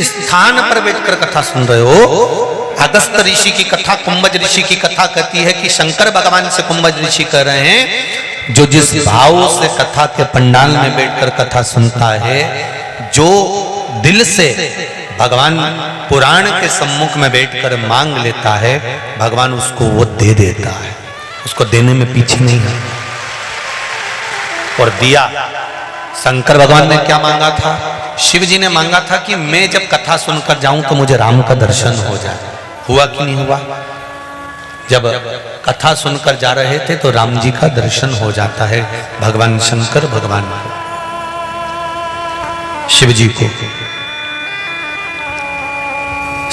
स्थान पर बैठकर कथा सुन रहे हो, अगस्त ऋषि की कथा, कुंभज ऋषि की कथा कहती है कि शंकर भगवान से कुंभज ऋषि कह रहे हैं, जो जिस भाव से कथा के पंडाल में बैठकर कथा सुनता है, जो दिल से भगवान पुराण के सम्मुख में बैठकर मांग लेता है, भगवान उसको वो दे देता है, उसको देने में पीछे नहीं है। और दिया। शंकर भगवान ने क्या मांगा था? शिव जी ने मांगा था कि मैं जब कथा सुनकर जाऊं तो मुझे राम का दर्शन हो जाए। हुआ कि नहीं हुआ? जब कथा सुनकर जा रहे थे तो राम जी का दर्शन हो जाता है, भगवान शंकर भगवान को, शिव जी को।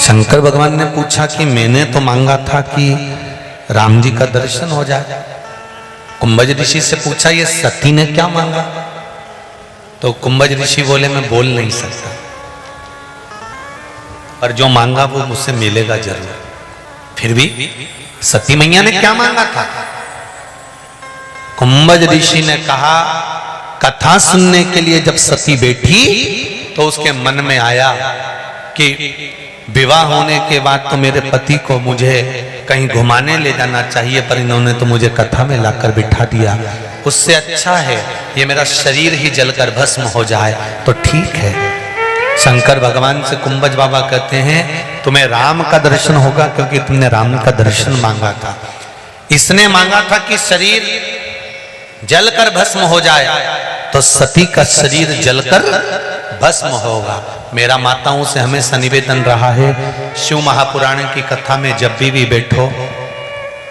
शंकर भगवान ने पूछा कि मैंने तो मांगा था कि राम जी का दर्शन हो जाए। कुंभज ऋषि से पूछा, ये सती ने क्या मांगा? तो कुंभज ऋषि बोले, मैं बोल नहीं सकता, पर जो मांगा वो मुझसे मिलेगा जरूर। फिर भी सती मैया ने क्या मांगा था? कुंभज ऋषि ने कहा, कथा सुनने के लिए जब सती बैठी तो उसके मन में आया कि विवाह होने के बाद तो मेरे पति को मुझे कहीं घुमाने ले जाना चाहिए, पर इन्होंने तो मुझे कथा में लाकर बिठा दिया। उससे अच्छा है ये मेरा शरीर ही जलकर भस्म हो जाए तो ठीक है। शंकर भगवान से कुंभज बाबा कहते हैं, तुम्हें राम का दर्शन होगा क्योंकि तुमने राम का दर्शन मांगा था। इसने मांगा था कि शरीर जलकर भस्म हो जाए, तो सती का शरीर जलकर भस्म होगा। मेरा माताओं से हमेशा निवेदन रहा है, शिव महापुराण की कथा में जब भी बैठो,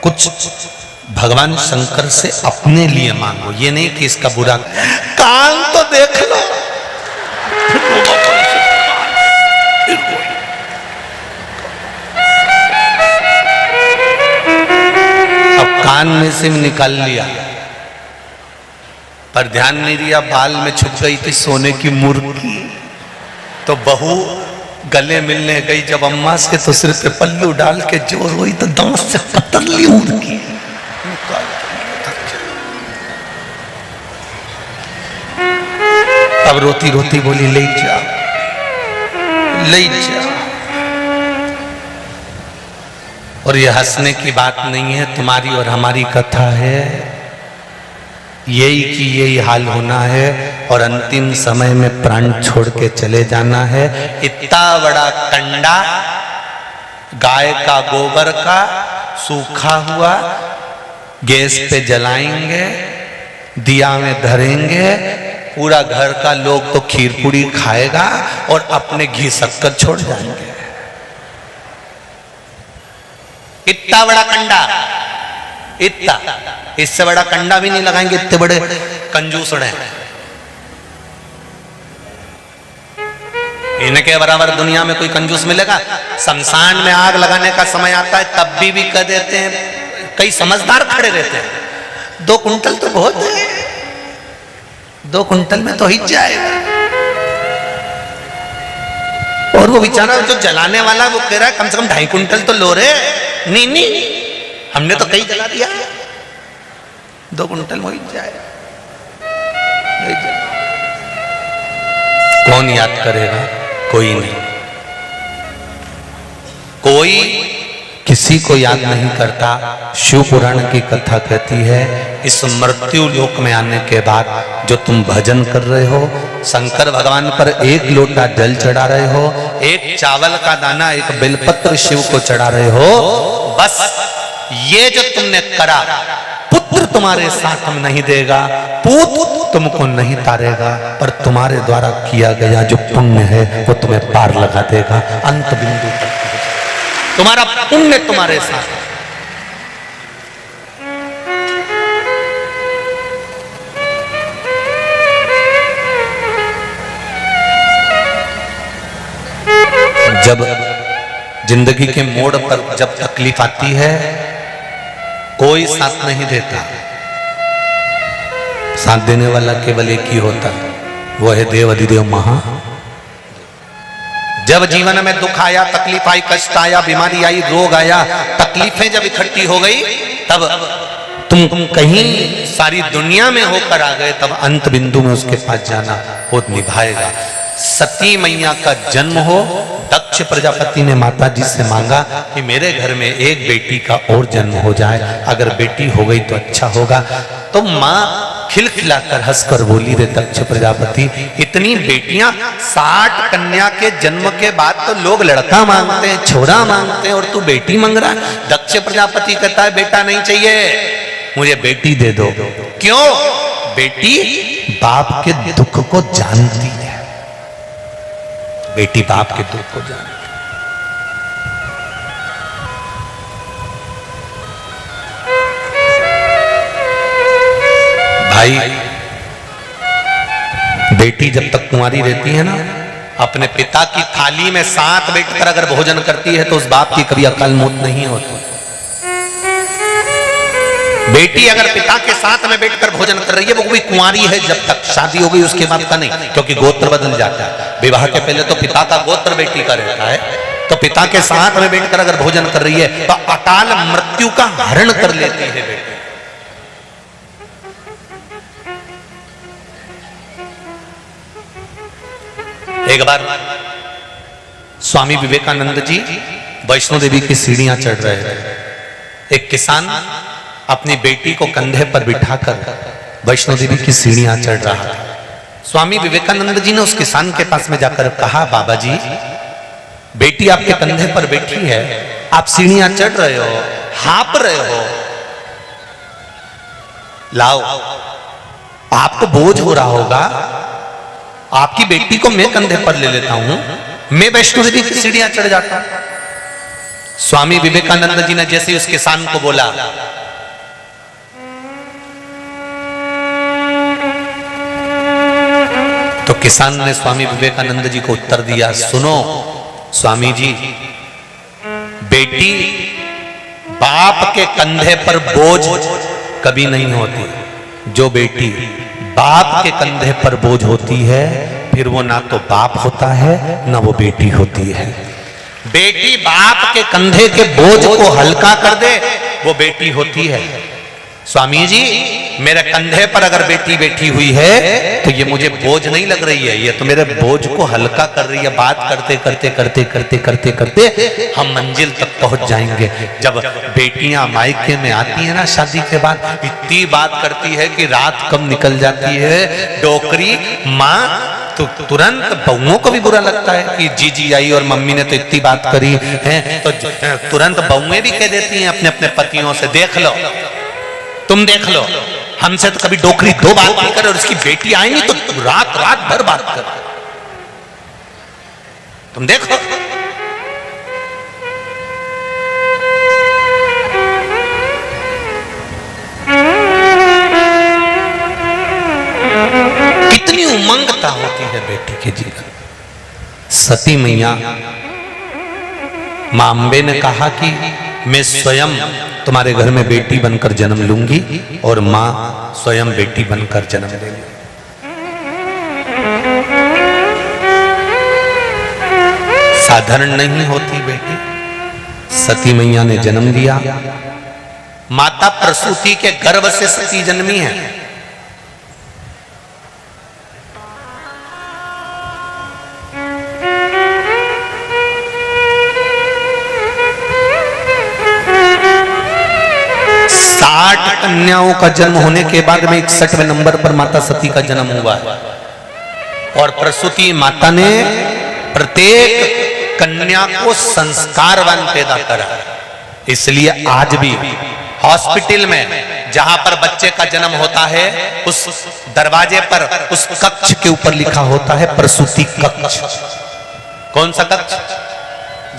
कुछ भगवान शंकर से अपने लिए मांगो, ये नहीं कि इसका बुरा। कान तो देख लो, अब कान में से निकाल लिया, पर ध्यान नहीं दिया, बाल में छुप गई थी सोने की मुर्गी। तो बहू गले मिलने गई जब अम्मा से, तो सिर पे पल्लू डाल के जोर हुई तो दांत से पतर ली मुर्गी। अब रोती रोती बोली, ले जा, ले जा। और ये हंसने की बात नहीं है, तुम्हारी और हमारी कथा है, यही कि यही हाल होना है और अंतिम समय में प्राण छोड़ के चले जाना है। इतना बड़ा कंडा गाय का गोबर का सूखा हुआ गैस पे जलाएंगे, दिया में धरेंगे, पूरा घर का लोग तो खीर पूड़ी खाएगा और अपने घी शक्कर छोड़ जाएंगे। इतना बड़ा कंडा, इतना, इससे बड़ा कंडा भी नहीं लगाएंगे, इतने बड़े कंजूस हैं। इनके बराबर दुनिया में कोई कंजूस मिलेगा? शमशान में आग लगाने का समय आता है तब भी कह देते हैं, कई समझदार खड़े रहते हैं, 2 कुंटल तो बहुत है, 2 कुंटल में तो ही जाएगा। और वो बेचारा जो जलाने वाला वो कह रहा है कम से कम 2.5 कुंटल तो लो रे। नहीं, हमने तो कई जला दिया, 2 कुंटल में ही जाएगा। कौन याद करेगा? कोई नहीं, कोई किसी को याद नहीं करता। शिव पुराण की कथा कहती है, इस मृत्यु लोक में आने के बाद जो तुम भजन कर रहे हो, शंकर भगवान पर 1 लोटा जल चढ़ा रहे हो, 1 चावल का दाना, 1 बेलपत्र शिव को चढ़ा रहे हो, बस ये जो तुमने करा, पुत्र तुम्हारे साथ हम नहीं देगा, पूत तुमको नहीं तारेगा, पर तुम्हारे द्वारा किया गया जो पुण्य है वो तुम्हें पार लगा देगा, अंत बिंदु तक तुम्हारा पुण्य तुम्हारे साथ। जब जिंदगी के मोड़ पर जब तकलीफ आती है, कोई साथ नहीं देता, साथ देने वाला केवल एक ही होता, वो है देव अधिदेव महा। जब जीवन में दुख आया, तकलीफ आई, कष्ट आया, बीमारी आई, रोग आया, तकलीफें जब इकट्ठी हो गई, तब तुम कहीं सारी दुनिया में होकर आ गए, तब अंत बिंदु में उसके पास जाना वो निभाएगा। सती मैया का जन्म हो। दक्ष प्रजापति ने माता जी से मांगा कि मेरे घर में एक बेटी का और जन्म हो जाए, अगर बेटी हो गई तो अच्छा होगा। तो माँ खिलखिलाकर हंसकर बोली, रे दक्ष प्रजापति, इतनी बेटियां, 60 कन्या के जन्म के बाद तो लोग लड़का मांगते हैं, छोरा मांगते हैं, और तू बेटी मांग रहा है। दक्ष प्रजापति कहता है, बेटा नहीं चाहिए, मुझे बेटी दे दो। क्यों? बेटी बाप के दुख को जानती है, बेटी बाप के दुख को जानती है। भाई, बेटी जब तक कुंवारी रहती है ना, अपने पिता की थाली में साथ बैठकर अगर भोजन करती है तो उस बाप की कभी अकाल मौत नहीं होती। बेटी अगर पिता के साथ में बैठकर भोजन कर रही है, वो कोई कुंवारी है जब तक, शादी हो गई उसके बाद का नहीं, क्योंकि गोत्र बदल जाता है। विवाह के पहले तो पिता का गोत्र बेटी का रहता है, तो पिता के साथ में बैठकर अगर भोजन कर रही है तो अकाल मृत्यु का हरण कर लेती है बेटी। एक बार स्वामी विवेकानंद जी वैष्णो देवी की सीढ़ियां चढ़ रहे थे। एक किसान अपनी बेटी को कंधे पर बिठाकर वैष्णो देवी की सीढ़ियां चढ़ रहा था। स्वामी विवेकानंद जी ने उस किसान के पास में जाकर कहा, बाबा जी, बेटी आपके कंधे पर बैठी है, आप सीढ़ियां चढ़ रहे हो, हाँप रहे हो, लाओ, आपको बोझ हो रहा होगा, आपकी बेटी को मैं कंधे पर ले लेता हूं, मैं वैष्णो देवी की सीढ़ियां चढ़ जाता हूं। स्वामी विवेकानंद जी ने जैसे ही उस किसान को बोला, तो किसान ने स्वामी विवेकानंद जी को उत्तर दिया, सुनो स्वामी जी, बेटी बाप के कंधे पर बोझ कभी नहीं होती। जो बेटी बाप के कंधे पर बोझ होती है, फिर वो ना तो बाप होता है ना वो बेटी होती है। बेटी बाप के कंधे के बोझ को हल्का कर दे, वो बेटी होती है। स्वामी जी, मेरे कंधे पर अगर बेटी बैठी हुई है तो ये मुझे बोझ नहीं लग रही है, ये तो मेरे बोझ को हल्का कर रही है। बात करते करते करते करते करते करते हम मंजिल तक पहुंच जाएंगे। जब बेटियां मायके में आती है ना शादी के बाद, इतनी बात करती है कि रात कब निकल जाती है। डोकरी माँ तो तुरंत बहुओं को भी बुरा लगता है कि जीजी आई और मम्मी ने तो इतनी बात करी है, तो तुरंत बहुएं भी कह देती हैं अपने अपने पतियों से, देख लो, तुम देख लो, हमसे तो कभी डोकरी 2 बात नहीं करे और उसकी बेटी आएंगी तो रात रात भर बात कर, तुम देखो। कितनी उमंगता होती है बेटी के जीवन। सती मैया मां अंबे ने कहा कि मैं स्वयं तुम्हारे घर में बेटी बनकर जन्म लूंगी, और मां स्वयं बेटी बनकर जन्म लेंगी। साधारण नहीं होती बेटी। सती मैया ने जन्म लिया, माता प्रसूति के गर्भ से सती जन्मी है। कन्याओं का जन्म होने के बाद में 61वें नंबर पर माता सती का जन्म हुआ है, और प्रसूति माता ने प्रत्येक कन्या को संस्कारवान पैदा करा। इसलिए आज भी हॉस्पिटल में जहां पर बच्चे का जन्म होता है, उस दरवाजे पर उस कक्ष के ऊपर लिखा होता है प्रसूति कक्ष। कौन सा कक्ष?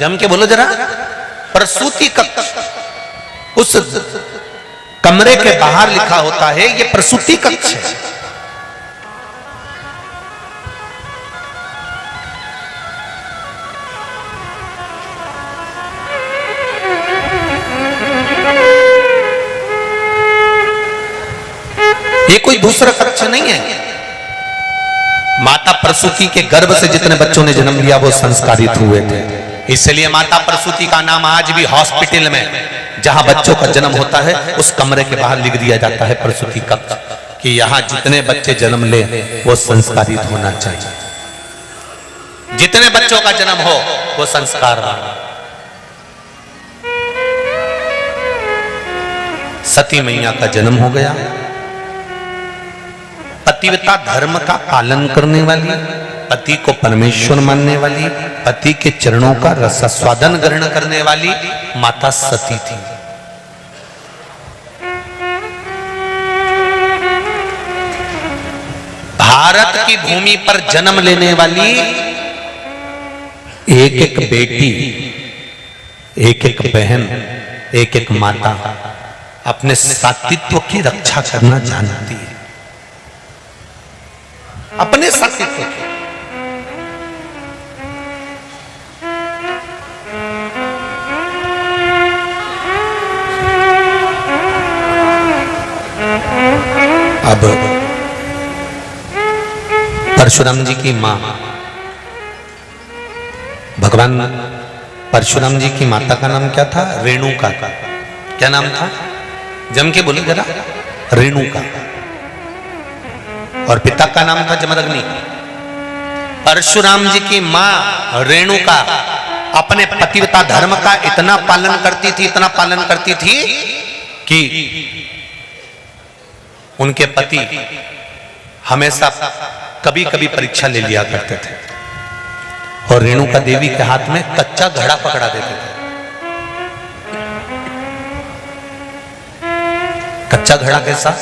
जम के बोलो जरा, प्रसूति कक्ष। उस कमरे के बाहर लिखा होता है ये प्रसूति कक्ष है। ये कोई दूसरा कक्ष नहीं है। माता प्रसूति के गर्भ से जितने बच्चों ने जन्म लिया वो संस्कारित हुए थे। इसलिए माता प्रसूति का नाम आज भी हॉस्पिटल में जहां बच्चों का जन्म होता है उस कमरे के बाहर लिख दिया जाता है प्रसूति कक्ष, कि यहां जितने बच्चे जन्म ले वो संस्कारित होना चाहिए। जितने बच्चों का जन्म हो वो संस्कारवान। सती मैया का जन्म हो गया, पतिव्रता धर्म का पालन करने वाली, पति को परमेश्वर मानने वाली, पति के चरणों का रसास्वादन ग्रहण करने वाली माता सती थी। भारत की भूमि पर जन्म लेने वाली एक एक बेटी, एक एक बहन, एक एक माता अपने सातित्व की रक्षा करना जानती है, अपने सातित्व की। अब परशुराम जी की मां, भगवान परशुराम जी की माता का नाम क्या था? रेणुका। क्या नाम था? जम के बोलो जरा। रेणुका। और पिता का नाम था जमदग्नि। परशुराम जी की मां रेणुका अपने पतिव्रता धर्म का इतना पालन करती थी, इतना पालन करती थी कि उनके पति हमेशा कभी कभी परीक्षा ले लिया करते थे और रेणुका देवी के हाथ में कच्चा घड़ा पकड़ा देते थे। कच्चा घड़ा कैसा?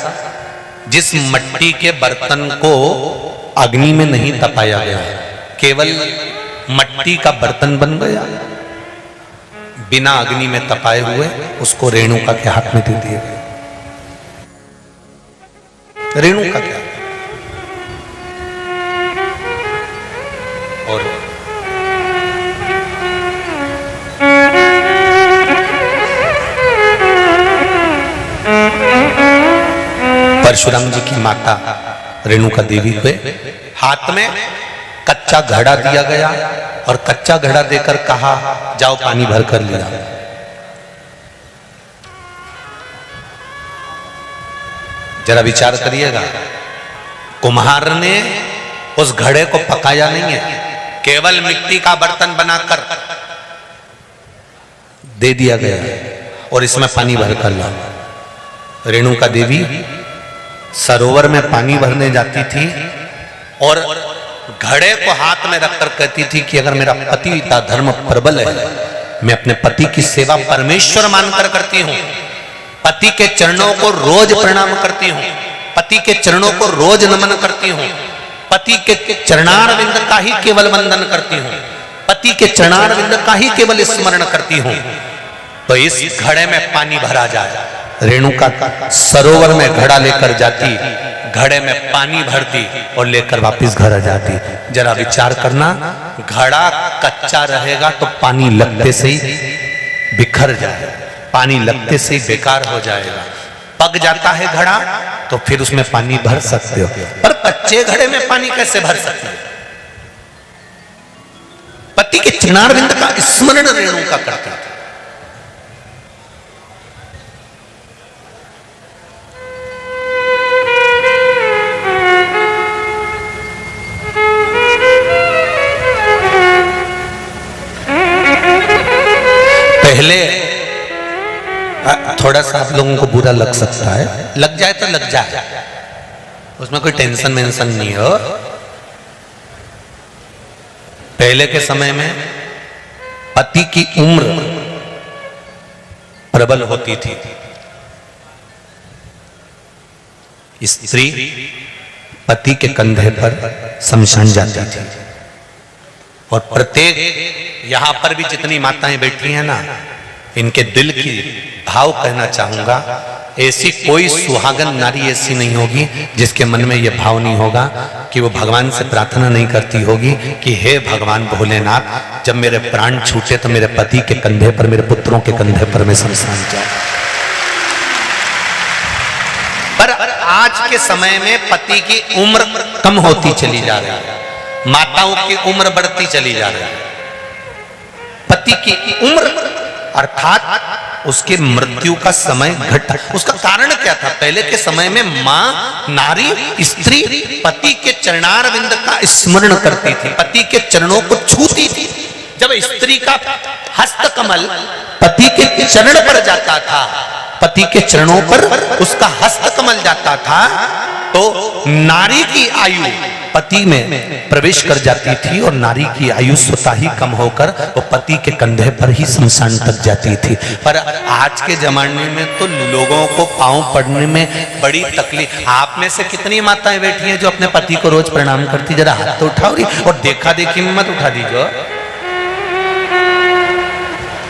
जिस मिट्टी के बर्तन को अग्नि में नहीं तपाया गया, केवल मिट्टी का बर्तन बन गया, बिना अग्नि में तपाए हुए, उसको रेणुका के हाथ में दे दिए गए। रेणुका क्या? और परशुराम जी की माता रेणुका देवी को हाथ में कच्चा घड़ा दिया गया और कच्चा घड़ा देकर कहा, जाओ पानी भर कर लिया। जरा विचार करिएगा, कुम्हार ने उस घड़े को पकाया नहीं है, केवल मिट्टी का बर्तन बनाकर दे दिया गया और इसमें पानी भर कर ला। रेणुका देवी सरोवर में पानी भरने जाती थी और घड़े को हाथ में रखकर कहती थी कि अगर मेरा पति का धर्म प्रबल है, मैं अपने पति की सेवा परमेश्वर मानकर करती हूं, पति के चरणों को रोज प्रणाम करती हूं, पति के चरणों को रोज नमन करती हूं, पति के चरणारविंद का ही केवल वंदन करती हूं, पति के चरणारविंद का ही केवल स्मरण करती हूं, तो इस घड़े में पानी भरा जाए। रेणुका सरोवर में घड़ा लेकर जाती, घड़े में पानी भरती और लेकर वापस घर आ जाती। जरा विचार करना, घड़ा कच्चा रहेगा तो पानी लगते से ही बिखर जाएगा, पानी लगते से ही बेकार हो जाएगा। पक जाता है घड़ा तो फिर उसमें पानी भर सकते हो, पर कच्चे घड़े में पानी कैसे भर सकते हो? पति के चरणारविंद का स्मरण रेणुका करते थे। पहले थोड़ा सा आप लोगों को बुरा लग सकता है, लग जाए तो लग जाए, उसमें कोई टेंशन मेंशन नहीं हो। पहले के समय में पति की उम्र प्रबल होती थी, स्त्री पति के कंधे पर समझ जाती थी। और प्रत्येक यहां पर भी जितनी माताएं बैठी हैं ना, इनके दिल की भाव कहना चाहूंगा, ऐसी कोई सुहागन नारी ऐसी नहीं होगी जिसके मन में यह भाव नहीं होगा कि वो भगवान से प्रार्थना नहीं करती होगी कि हे भगवान भोलेनाथ, जब मेरे प्राण छूटे तो मेरे पति के कंधे पर, मेरे पुत्रों के कंधे पर मैं शमशान जाऊं। पर आज के समय में पति की उम्र कम होती चली जा रही है, माताओं की उम्र बढ़ती चली जा रही है। पति की उम्र अर्थात उसके मृत्यु का समय घटा। उसका कारण क्या था? पहले के समय में मां, नारी, स्त्री पति के चरणारविंद का स्मरण करती थी, पति के चरणों को छूती थी। जब स्त्री का हस्त कमल पति के चरण पर जाता था, पति के चरणों पर उसका हस्त कमल जाता था, तो नारी की आयु पति में प्रवेश कर जाती थी और नारी की आयु स्वतः ही कम होकर वो पति के कंधे पर ही शमशान तक जाती थी। पर आज के जमाने में तो लोगों को पांव पड़ने में बड़ी तकलीफ। आप में से कितनी माताएं बैठी हैं जो अपने पति को रोज प्रणाम करती? जरा हाथ तो उठाओ और देखा देखी में मत उठा दीजिए।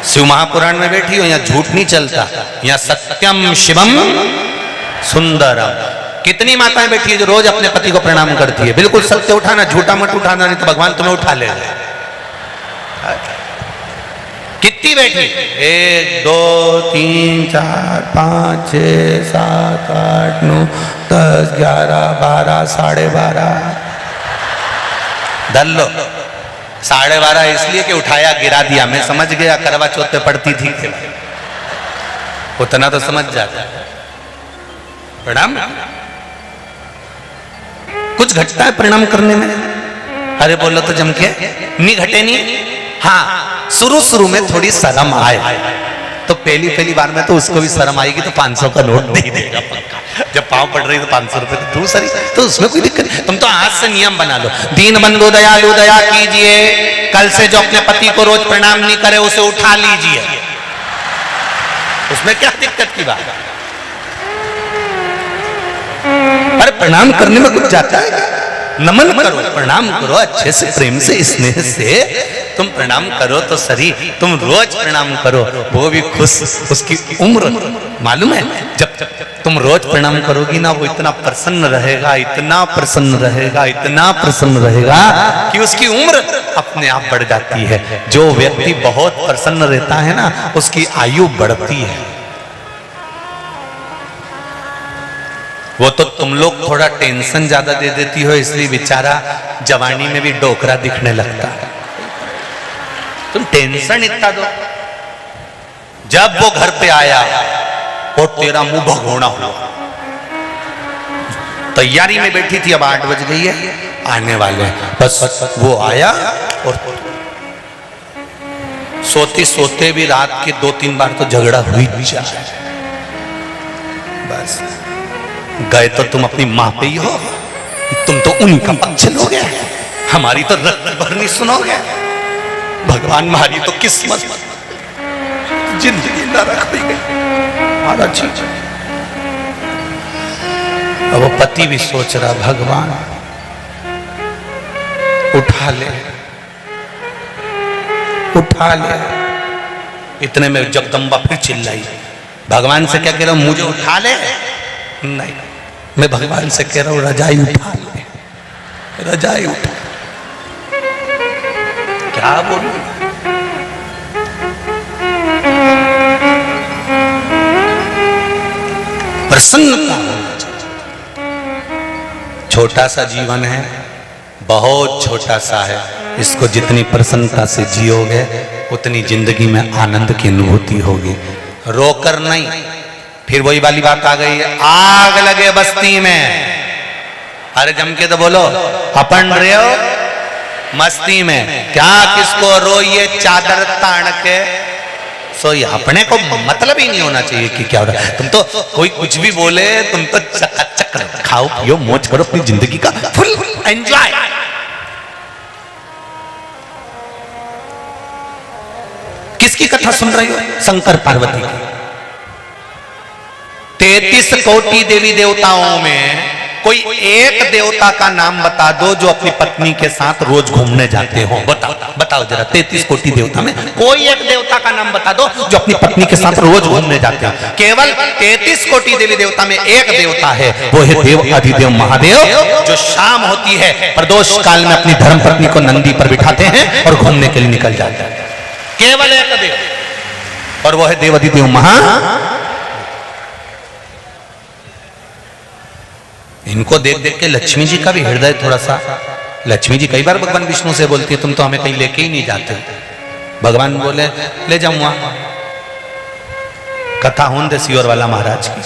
शिव महापुराण में बैठी हो, यहाँ झूठ नहीं चलता, यहाँ सत्यम शिवम सुंदरम। कितनी माताएं बैठी है जो रोज अपने पति को प्रणाम करती है? बिल्कुल सत्य उठाना, झूठा मत उठाना, नहीं तो भगवान तुम्हें उठा ले। कितनी बैठी? 1 2 3 4 5 6 7 8 9 10 11 12 12:30 धर लो। 12:30 इसलिए कि उठाया गिरा दिया। मैं समझ गया करवा चौथ पे पड़ती थी, उतना तो समझ जाता। प्रणाम कुछ घटता है प्रणाम करने में? अरे बोलो तो जम के नहीं घटे नहीं। हाँ, शुरू में थोड़ी शर्म आए तो पहली बार में तो उसको भी शर्म आएगी, तो 500 का नोट दे देगा पक्का। जब पाँव पड़ रही तो 500 रुपए दूसरी, तो उसमें कोई दिक्कत नहीं। तुम तो आज से नियम बना लो, दीन बंधु दयालु दया कीजिए, कल से जो अपने पति को रोज प्रणाम नहीं करे उसे उठा लीजिए। उसमें क्या दिक्कत की बात? पर प्रणाम करने में कुछ जाता है? नमन करो, प्रणाम करो अच्छे से, प्रेम से, स्नेह से तुम प्रणाम करो तो सही। तुम रोज प्रणाम करो, वो भी खुश। उसकी उम्र मालूम है, जब तुम रोज प्रणाम करोगी ना, वो इतना प्रसन्न रहेगा, इतना प्रसन्न रहेगा, इतना प्रसन्न रहेगा कि उसकी उम्र अपने आप बढ़ जाती है। जो व्यक्ति बहुत प्रसन्न रहता है ना, उसकी आयु बढ़ती है। वो तो तुम लोग थोड़ा टेंशन ज्यादा दे देती हो, इसलिए बेचारा जवानी में भी डोकरा दिखने लगता है। तुम टेंशन इतना दो। जब वो घर पे आया और तेरा मुंह भगोना हुआ, तैयारी में बैठी थी, अब 8 बज गई है, आने वाले, बस वो आया और सोते सोते भी रात के 2-3 बार तो झगड़ा हुई। बस गए तो तुम अपनी मां पे ही हो, तुम तो उन्हीं का पक्ष लोगे, हमारी तो रक्त भरनी सुनोगे। भगवान हमारी तो किस्मत जिंदगी न रख भी गई हमारा चीज। अब वो पति भी सोच रहा, भगवान उठा ले, उठा ले। इतने में जगदम्बा फिर चिल्लाई, भगवान से क्या कह रहा हूं? मुझे उठा ले? नहीं, मैं भगवान से कह रहा हूं रजाई उठा ले, रजाई उठा। क्या बोलूं? प्रसन्नता होना चाहिए। छोटा सा जीवन है, बहुत छोटा सा है, इसको जितनी प्रसन्नता से जियोगे उतनी जिंदगी में आनंद की अनुभूति होगी। रोकर नहीं। फिर वही वाली बात आ गई है, आग लगे बस्ती में, अरे जम के तो बोलो, अपन रहे हो मस्ती में, क्या किसको रोइए चादर तान के सोइए। अपने को मतलब ही नहीं होना चाहिए कि क्या हो रहा है। तुम तो कोई कुछ भी बोले, तुम तो चकाचक खाओ पियो मौज करो, अपनी जिंदगी का फुल एंजॉय। किसकी कथा सुन रही हो? शंकर पार्वती की। 33 कोटि देवी देवताओं में कोई एक देवता का नाम बता दो जो अपनी पत्नी के साथ रोज घूमने जाते हो। बताओ बताओ जरा, 33 कोटि देवता में कोई एक देवता का नाम बता दो जो अपनी पत्नी के साथ रोज घूमने जाते हो। केवल 33 कोटि देवी देवता में एक देवता है, वो है देव अधिदेव महादेव, जो शाम होती है प्रदोष काल में अपनी धर्म पत्नी को नंदी पर बिठाते हैं और घूमने के लिए निकल जाते हैं। केवल एक देव, और वो है देव अधिदेव महा। इनको देख देख के लक्ष्मी जी का भी हृदय थोड़ा सा, लक्ष्मी जी कई बार भगवान विष्णु से बोलती है, तुम तो हमें कहीं लेके ही नहीं जाते। भगवान बोले ले जाऊं वहां, कथा होन दे सियोर वाला महाराज की,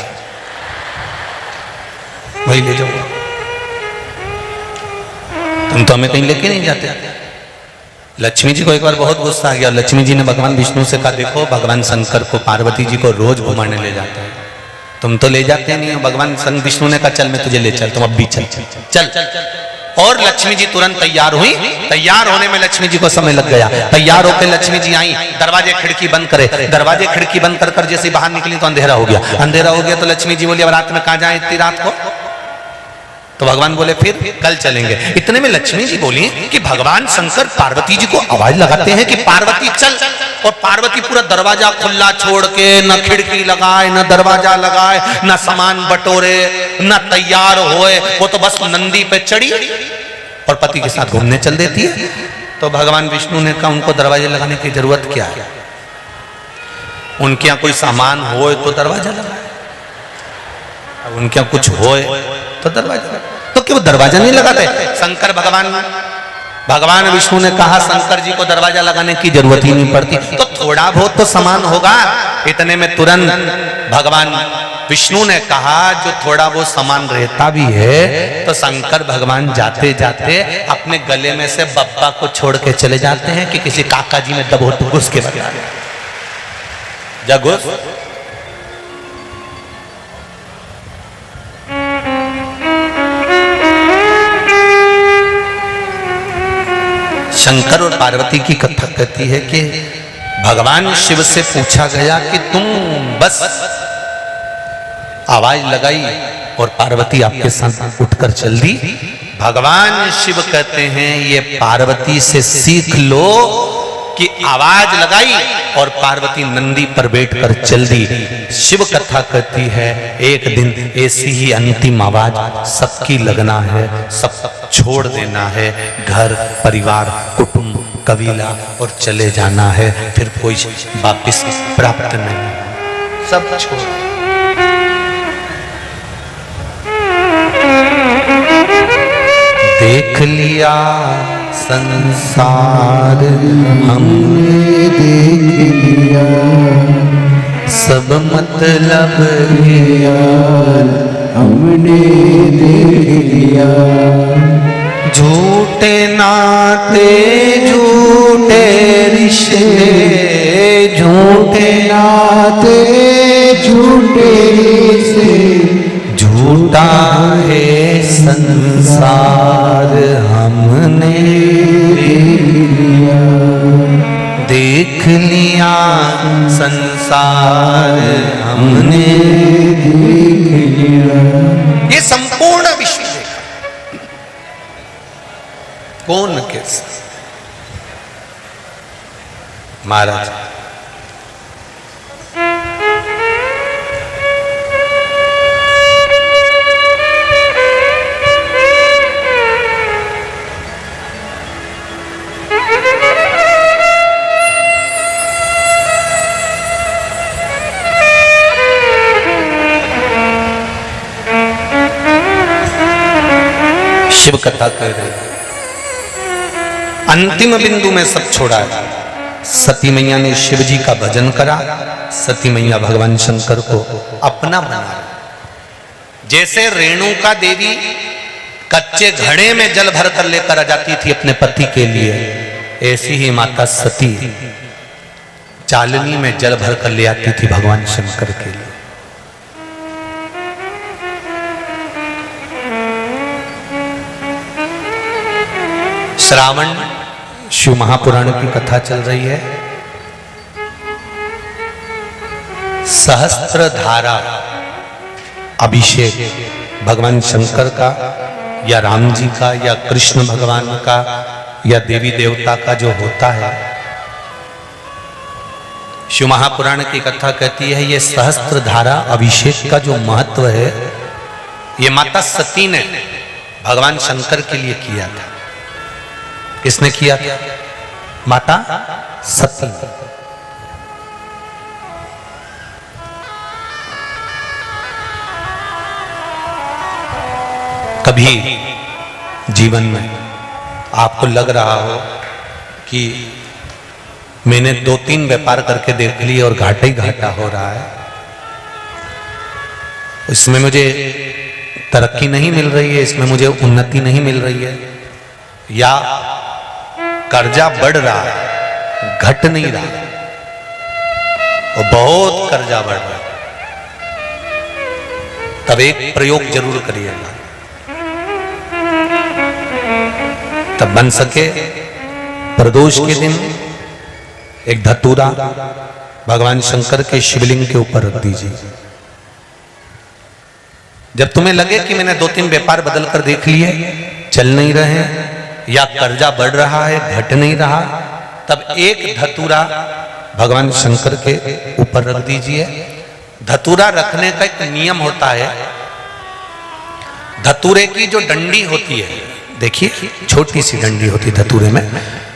वही ले जाओ। तुम तो हमें कहीं लेके नहीं जाते। लक्ष्मी जी को एक बार बहुत गुस्सा आ गया। लक्ष्मी जी ने भगवान विष्णु से कहा, देखो भगवान शंकर को, पार्वती जी को रोज घुमाने ले जाते हैं, तुम तो ले जाते नहीं हो। भगवान विष्णु ने कहा, चल मैं तुझे ले चल, तुम अब भी चल चल चल। और लक्ष्मी जी तुरंत तैयार हुई। तैयार होने में लक्ष्मी जी को समय लग गया। तैयार होकर लक्ष्मी जी आई, दरवाजे खिड़की बंद करे। दरवाजे खिड़की बंद कर जैसे बाहर निकली तो अंधेरा हो गया। अंधेरा हो गया तो लक्ष्मी जी बोली, अब रात में कहाँ जाए इतनी रात को? तो भगवान बोले, फिर कल चलेंगे। इतने में लक्ष्मी जी बोली कि भगवान शंकर पार्वती जी को आवाज लगाते हैं कि पार्वती चल, और पार्वती पूरा दरवाजा खुला छोड़ के न खिड़की लगाए, न दरवाजा लगाए, न सामान बटोरे, न तैयार होए, वो तो बस नंदी पे चढ़ी और पति के साथ घूमने चल देती है। तो भगवान विष्णु ने कहा, उनको दरवाजे लगाने की जरूरत क्या है? उनके यहाँ कोई सामान होए तो दरवाजा लगाए, उनके यहाँ कुछ होए तो दरवाजा। तो क्यों दरवाजा नहीं लगाते? शंकर भगवान विष्णु ने कहा, शंकर जी को दरवाजा लगाने की जरूरत ही नहीं पड़ती, तो थोड़ा बहुत तो सामान होगा। इतने में तुरंत भगवान विष्णु ने कहा, जो थोड़ा बहुत सामान रहता भी है तो शंकर भगवान जाते जाते अपने गले में से बब्बा को छोड़ के चले जाते हैं कि किसी काका जी में दबो तो घुस के बता जा घुस। शंकर और पार्वती की कथा कहती है कि भगवान शिव से पूछा गया कि तुम बस आवाज लगाई और पार्वती आपके साथ उठकर चल दी। भगवान शिव कहते हैं, ये पार्वती से सीख लो कि आवाज लगाई और पार्वती नंदी पर बैठकर चल दी। शिव कथा कहती है, एक दिन ऐसी ही अंतिम आवाज सबकी लगना है, सब छोड़ देना है, घर परिवार कुटुंब कबीला और चले जाना है, फिर कोई वापिस प्राप्त नहीं, सब छोड़। देख लिया संसार हमने देख लिया, सब मतलब किया हमने देख लिया। झूठे नाते झूठे रिश्ते, झूठे नाते झूठे रिश्ते, झूठा है संसार हमने देख लिया, संसार हमने देख लिया। ये संपूर्ण विश्व देखा, कौन कैसा? महाराज शिव कथा कह रहे, अंतिम बिंदु में सब छोड़ा है। सती मैया ने शिव जी का भजन करा, सती मैया भगवान शंकर को अपना बना। जैसे रेणुका देवी कच्चे घड़े में जल भर कर लेकर आ जाती थी अपने पति के लिए, ऐसी ही माता सती चालनी में जल भर कर ले आती थी भगवान शंकर के लिए। श्रावण शिव महापुराण की कथा चल रही है। सहस्त्र धारा अभिषेक भगवान शंकर का या राम जी का या कृष्ण भगवान का या देवी देवता का जो होता है, शिव महापुराण की कथा कहती है ये सहस्त्र धारा अभिषेक का जो महत्व है, ये माता सती ने भगवान शंकर के लिए किया था। किसने किया था? माता सती। कभी जीवन में आपको लग रहा हो कि मैंने 2-3 व्यापार करके देख लिए और घाटा ही घाटा हो रहा है, इसमें मुझे तरक्की नहीं मिल रही है, इसमें मुझे उन्नति नहीं मिल रही है, या कर्जा बढ़ रहा है, घट नहीं रहा, और बहुत कर्जा बढ़ रहा है, तब एक प्रयोग जरूर करिएगा। तब बन सके प्रदोष के दिन एक धतूरा भगवान शंकर के शिवलिंग के ऊपर रख दीजिए। जब तुम्हें लगे कि मैंने 2-3 व्यापार बदल कर देख लिए, चल नहीं रहे, या कर्जा बढ़ रहा है, घट नहीं रहा, तब एक धतूरा भगवान शंकर के ऊपर रख दीजिए। धतूरा रखने का एक नियम होता है। धतूरे की जो डंडी होती है, देखिए छोटी सी डंडी होती है धतूरे में,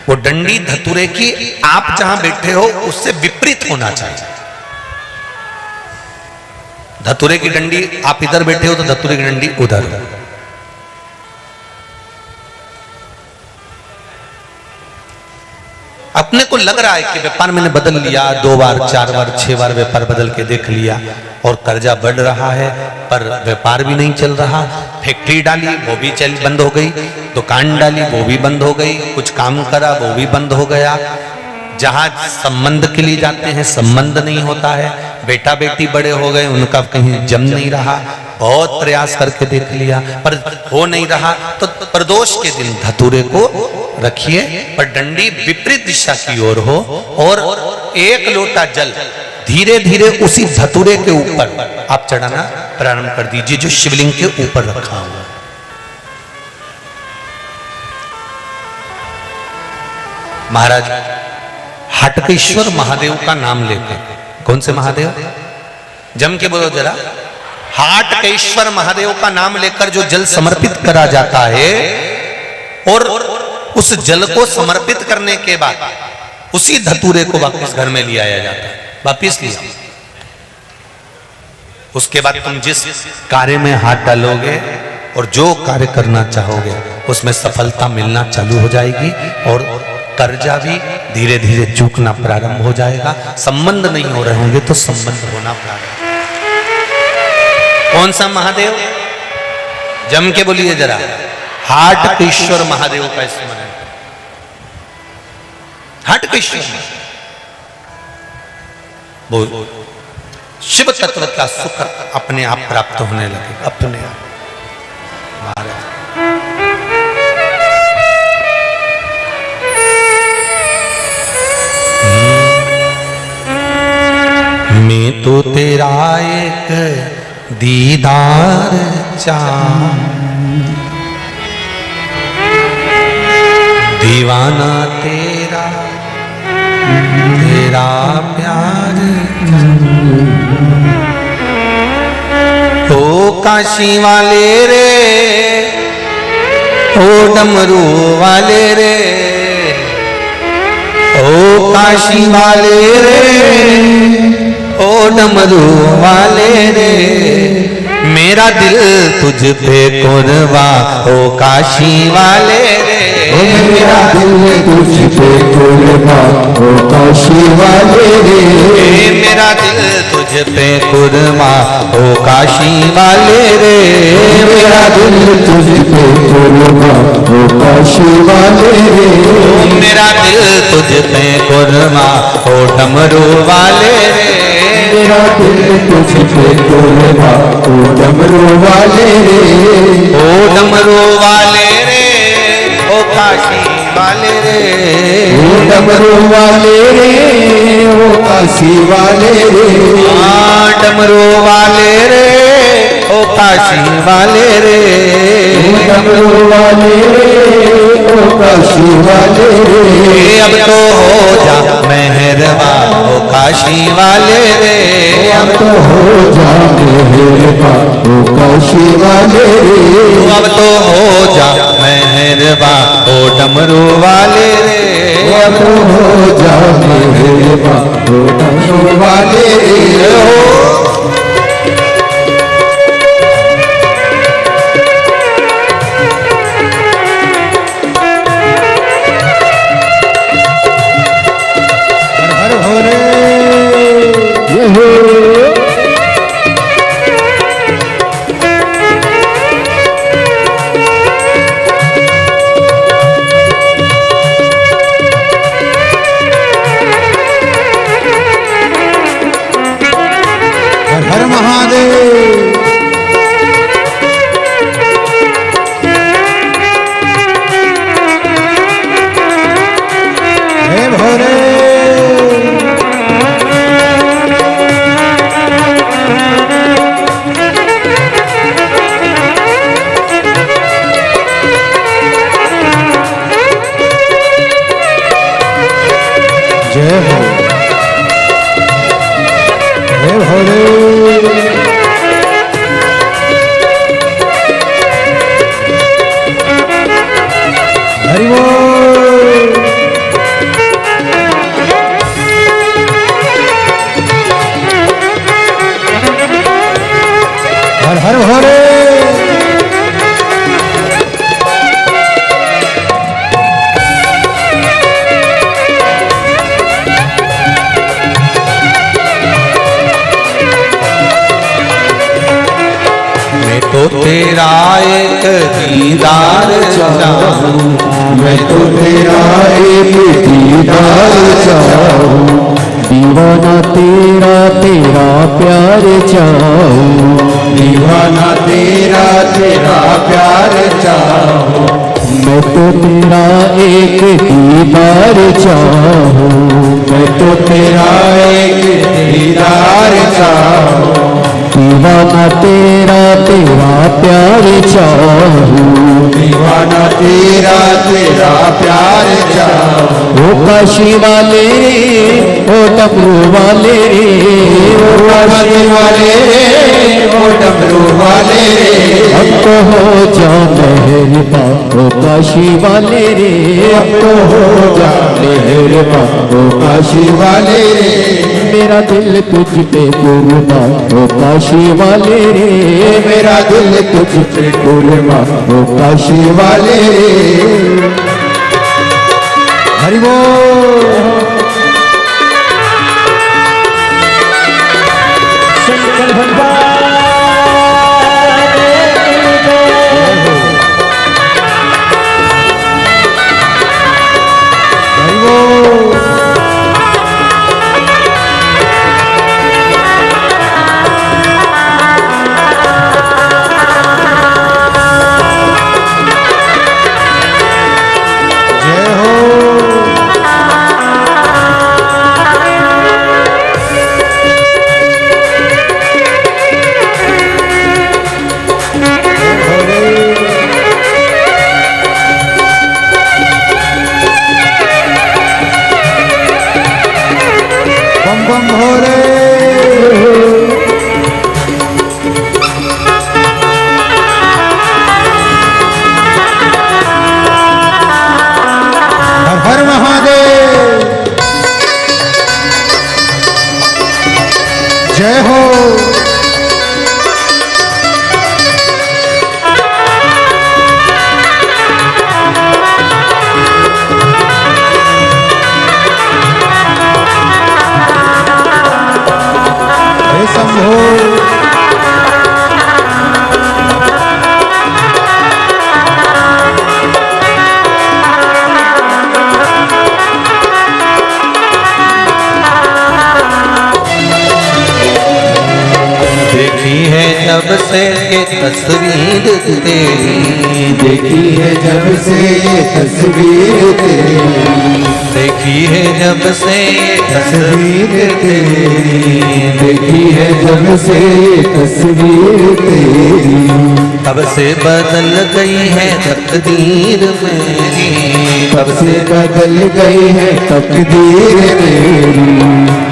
वो डंडी धतूरे की आप जहां बैठे हो उससे विपरीत होना चाहिए। धतूरे की डंडी आप इधर बैठे हो तो धतूरे की डंडी उधर हो। अपने को लग रहा है कि व्यापार मैंने बदल लिया, 2 बार 4 बार 6 बार व्यापार बदल के देख लिया और कर्जा बढ़ रहा है, पर व्यापार भी नहीं चल रहा। फैक्ट्री डाली वो भी बंद हो गई, दुकान डाली वो भी बंद हो गई, कुछ काम करा वो भी बंद हो गया। जहां संबंध के लिए जाते हैं संबंध नहीं होता है, बेटा बेटी बड़े हो गए उनका कहीं जम नहीं रहा, बहुत प्रयास करके देख लिया पर हो नहीं रहा। तो प्रदोष के दिन धतूरे को रखिए, पर डंडी विपरीत दिशा की ओर हो, और 1 लोटा जल धीरे धीरे उसी धतूरे के ऊपर आप चढ़ाना प्रारंभ कर दीजिए जो शिवलिंग के ऊपर रखा हुआ। महाराज हटकेश्वर महादेव का नाम लेकर, कौन से महादेव, जम के बोलो जरा, हाटकेश्वर महादेव का नाम लेकर जो जल समर्पित करा जाता है, और उस जल को समर्पित करने के बाद उसी धतूरे को वापस घर में ले आया जाता है, वापिस लिया। उसके बाद तुम जिस कार्य में हाथ डालोगे और जो कार्य करना चाहोगे उसमें सफलता मिलना चालू हो जाएगी, और कर्जा भी धीरे धीरे चूकना प्रारंभ हो जाएगा। संबंध नहीं हो रहे होंगे तो संबंध होना प्रारंभ। कौन सा महादेव, जम के बोलिए जरा, हाटकेश्वर महादेव का स्मरण। हाटकेश्वर बोल, शिव तत्व का सुख अपने आप प्राप्त होने लगे, अपने आप। महाराज मैं तो तेरा एक दीदार दीवाना तेरा तेरा प्यार। ओ काशी वाले रे, ओ डमरू वाले रे, ओ काशी वाले रे, ओ डमरू वाले रे, मेरा दिल तुझ पे कुर्बा, ओ काशी वाले रे, मेरा दिल तुझ पे कुर्बा, ओ काशी वाले रे, मेरा दिल तुझ पे कुर्बा, ओ काशी वाले रे, मेरा दिल तुझ पे कुर्बा, ओ काशी वाले रे, मेरा दिल तुझ पे कुर्बा, ओ डमरू वाले रे, मेरा दिल तुझ पे कुर्बा, ओ डमरू वाले रे, ओ डमरू वाले रे, ओ काशी वाले रे, ओ डमरू वाले रे, ओ काशी वाले रे, डमरू वाले रे, ओ काशी वाले रे, डमरू वाले रे, ओ काशी वाले रे, अब तो हो जा मेहरबा, ओ काशी वाले रे, अब तो हो जा मेहरबा, ओ काशी वाले रे, अब तो हो जा मेहरबा, ओ डमरू वाले रे, अब तो हो जा मेहरबा, ओ डमरू वाले रे, हर हर भोले। मैं तो तेरा एक दीदार चाहूं, मैं तो तेरा एक दीदार चाहूं, दीवाना तेरा तेरा प्यार चाहूं, दीवाना तेरा तेरा प्यार चाहूं। मैं तो तेरा एक दीदार चाहूं, मैं तो तेरा एक दीदार चाहूं, दीवाना तेरा तेरा प्यार चाहूं, दीवाना तेरा तेरा प्यार चाहूं। ओ काशी वाले रे, ओ डमरू वाले रे, ओ काशी वाले रे, ओ डमरू वाले रे, अब तो हो जा मेहरबान ओ काशी वाले रे, अब तो हो जा मेहरबान ओ काशी वाले रे। मेरा दिल तुझ पे कुर्बान ओ काशी वाले रे, मेरा दिल तुझ पे कुर्बान ओ काशी वाले रे। हरि बोल। शंकर भगवान हरि बोल। बम भोले। हर हर महादेव। जय हो। शंभो। देखी है जब से ये तस्वीर तेरी, देखी है जब से ये तस्वीर तेरी, देखी है जब से ये तस्वीर तेरी, देखी है जब से ये तस्वीर तेरी, तब से बदल गई है तकदीर मेरी, तब से बदल गई है तकदीर मेरी,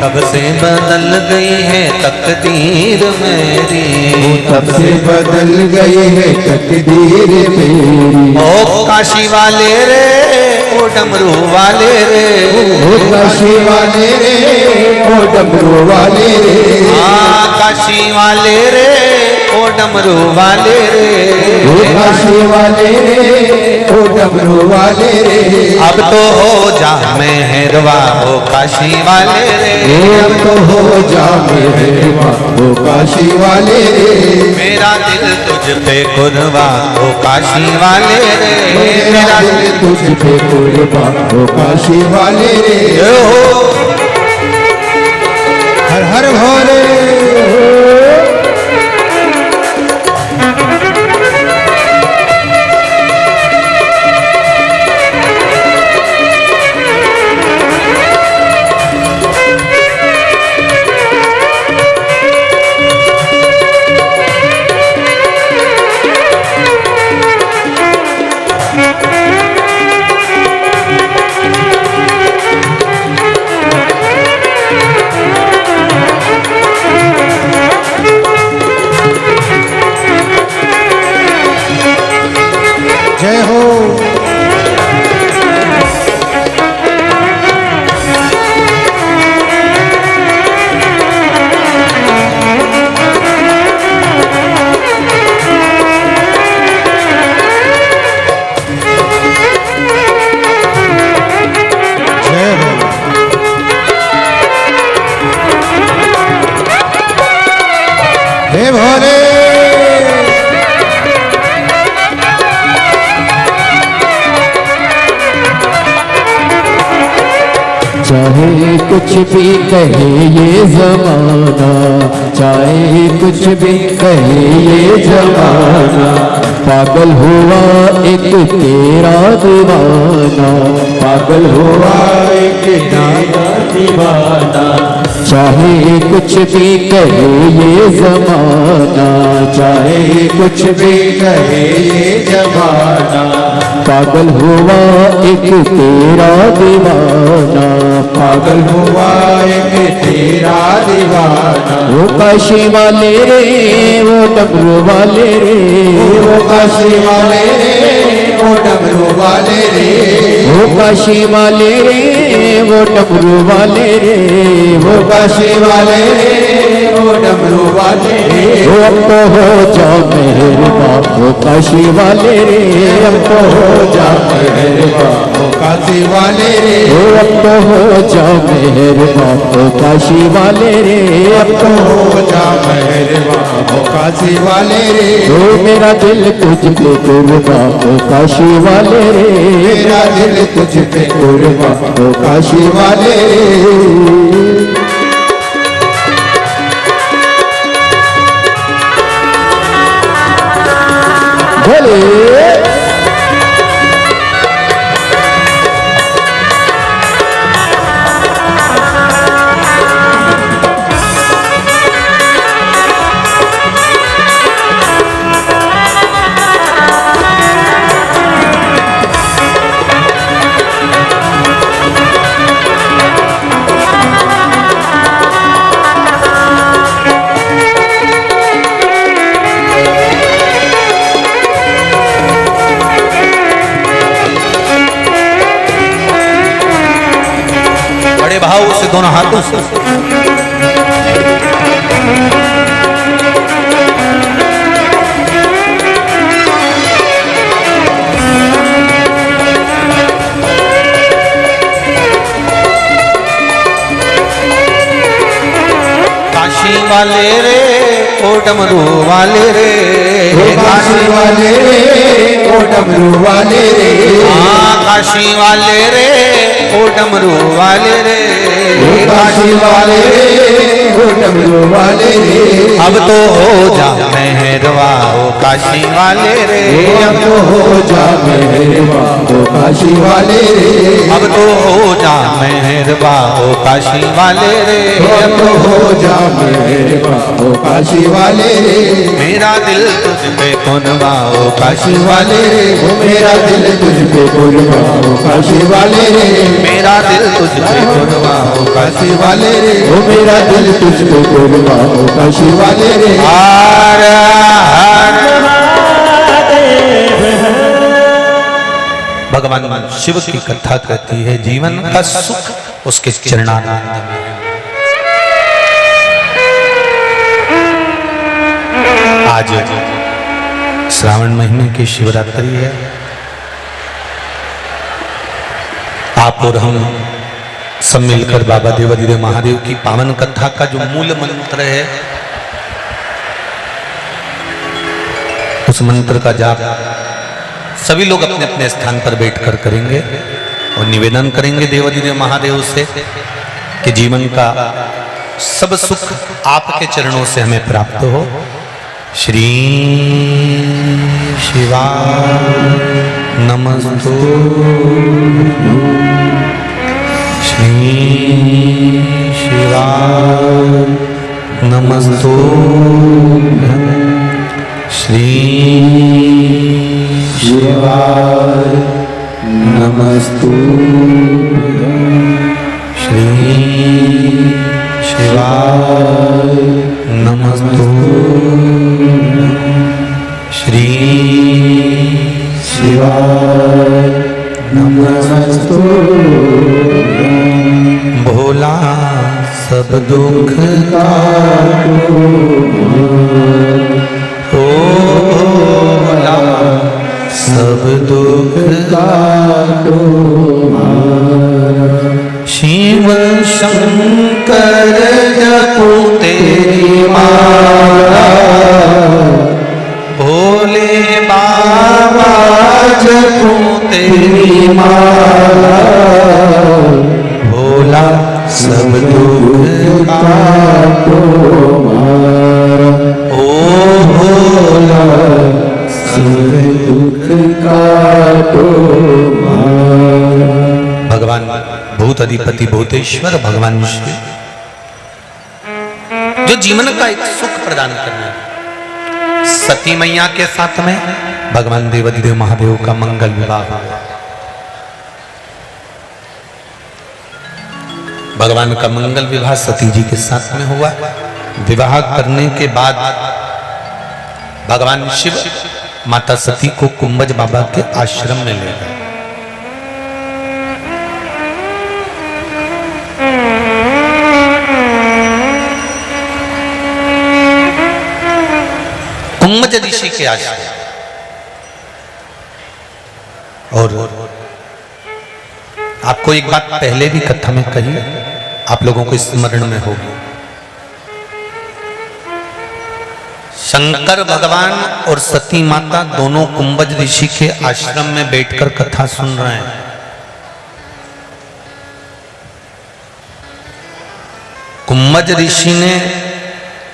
तब से बदल गई है तकदीर मेरी, तब से बदल गई है तकदीर मेरी। ओ काशी वाले रे, ओ डमरू वाले रे, ओ काशी वाले रे, ओ डमरू वाले रे, काशी वाले रे, ओ डमरू वाले रे, ओ काशी वाले रे, ओ डमरू वाले रे। अब तो हो जा मेहरवा ओ काशी वाले रे, अब तो हो जा मेहरबान ओ काशी वाले रे, मेरा दिल तुझ पे कुर्बा ओ काशी वाले रे, मेरा दिल तुझ पे कुर्बान ओ काशी वाले रे। जय हो। हर हर भोले। जय हो। हे भोले। चाहे कुछ भी कहे ये जमाना, चाहे कुछ भी कहे ये जमाना, पागल हुआ एक तेरा दीवाना, पागल हुआ एक तेरा दीवाना। चाहे कुछ भी कहे ये जमाना, चाहे कुछ भी कहे ये जमाना, पागल हुआ एक तेरा दीवाना, पागल हुआ एक तेरा दीवाना। वो काशी वाले रे, वो डमरू वाले रे, वो काशी वाले रे, वो डमरू वाले रे, वो काशी वाले रे, वो डमरू वाले रे, वो काशी वाले रे, वो डमरू वाले रे। वो अब तो हो जा मेहरबान, वो काशी वाले रे, अब तो हो जा मेहरबान, वो काशी वाले रे, वो अब तो हो जा मेहरबान, वो काशी वाले रे, अब तो हो जा मेहरबान, वो काशी वाले रे। ओ मेरा दिल तुझ पे कुर्बान, वो काशी वाले रे, मेरा दिल तुझ पे कुर्बान, वो काशी वाले रे। भोले भाव से दोनों हाथों से काशी वाले रे, ओ डमरू वाले रे, काशी वाले रे, ओ डमरू वाले रे, हाँ काशी वाले रे, ओ डमरू वाले रे, काशी वाले रे, ओ डमरू वाले रे। अब तो हो जा मेहरवा, ओ काशी वाले रे, अब तो हो जा मेहरबा, ओ काशी वाले रे, अब तो हो जा मेहरबा, ओ काशी वाले रे, अब तो हो जा मेहरबा, ओ काशी वाले रे। मेरा दिल तुझ पे कुर्बा, ओ काशी वाले रे, ओ मेरा दिल तुझ पे कुर्बा, ओ काशी वाले रे, मेरा दिल तुझ पे कुर्बा, ओ काशी वाले रे, ओ मेरा दिल तुझ पे कुर्बा, ओ काशी वाले रे। हर हर भगवान शिव की कथा कहती है, जीवन का सुख उसके चरणानंद में है। आज श्रावण महीने की शिवरात्रि है। आप और हम सब मिलकर बाबा देवाधिदेव महादेव की पावन कथा का जो मूल मंत्र है, उस मंत्र का जाप सभी लोग अपने अपने स्थान पर बैठकर करेंगे और निवेदन करेंगे देवाधिदेव महादेव से कि जीवन का सब सुख आपके चरणों से हमें प्राप्त हो। श्री शिवाय नमस्तु, श्री शिवाय नमस्तु, श्री शिवाय नमस्तु, श्री शिवाय नमस्तु, श्री शिवाय नमस्तु। भोला सब दुख ओ भोला सब दुख शिव शंकर जपो तेरी माला, इतनी माला, भोला सब दुख काटो मारा। ओ भोला सब दुख काटो मारा। भगवान भूत अधिपति भूतेश्वर भगवान शिव जो जीवन का एक सुख प्रदान करने वाले। सती मैया के साथ में भगवान देवाधिदेव महादेव का मंगल विवाह हुआ। भगवान का मंगल विवाह सती जी के साथ में हुआ। विवाह करने के बाद भगवान शिव माता सती को कुंभज बाबा के आश्रम में ले गए। कुंभज ऋषि के आश्रम। और आपको एक बात पहले भी कथा में कही, आप लोगों को स्मरण में होगी। शंकर भगवान और सती माता दोनों कुंभज ऋषि के आश्रम में बैठकर कथा सुन रहे हैं। कुंभज ऋषि ने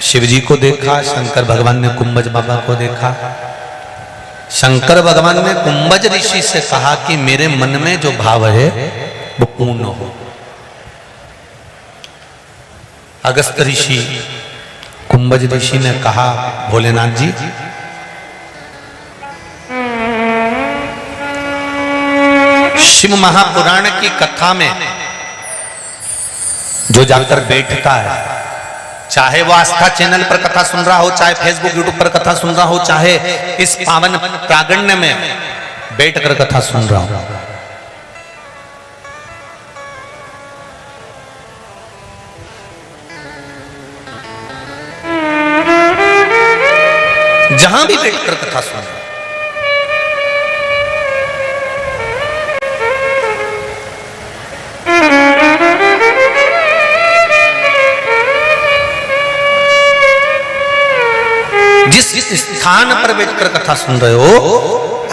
शिवजी को देखा, शंकर भगवान ने कुंभज बाबा को देखा। शंकर भगवान ने कुंभज ऋषि से कहा कि मेरे मन में जो भाव है वो पूर्ण हो। अगस्त ऋषि कुंभज ऋषि ने कहा, भोलेनाथ जी शिव महापुराण की कथा में जो जाकर बैठता है, चाहे वो आस्था चैनल पर कथा सुन रहा हो, चाहे फेसबुक यूट्यूब पर कथा सुन रहा हो, चाहे इस पावन प्रागण्य में बैठकर कथा सुन रहा हो, जहां भी बैठकर कथा सुन रहा हो, जिस स्थान पर बैठकर कथा सुन रहे हो,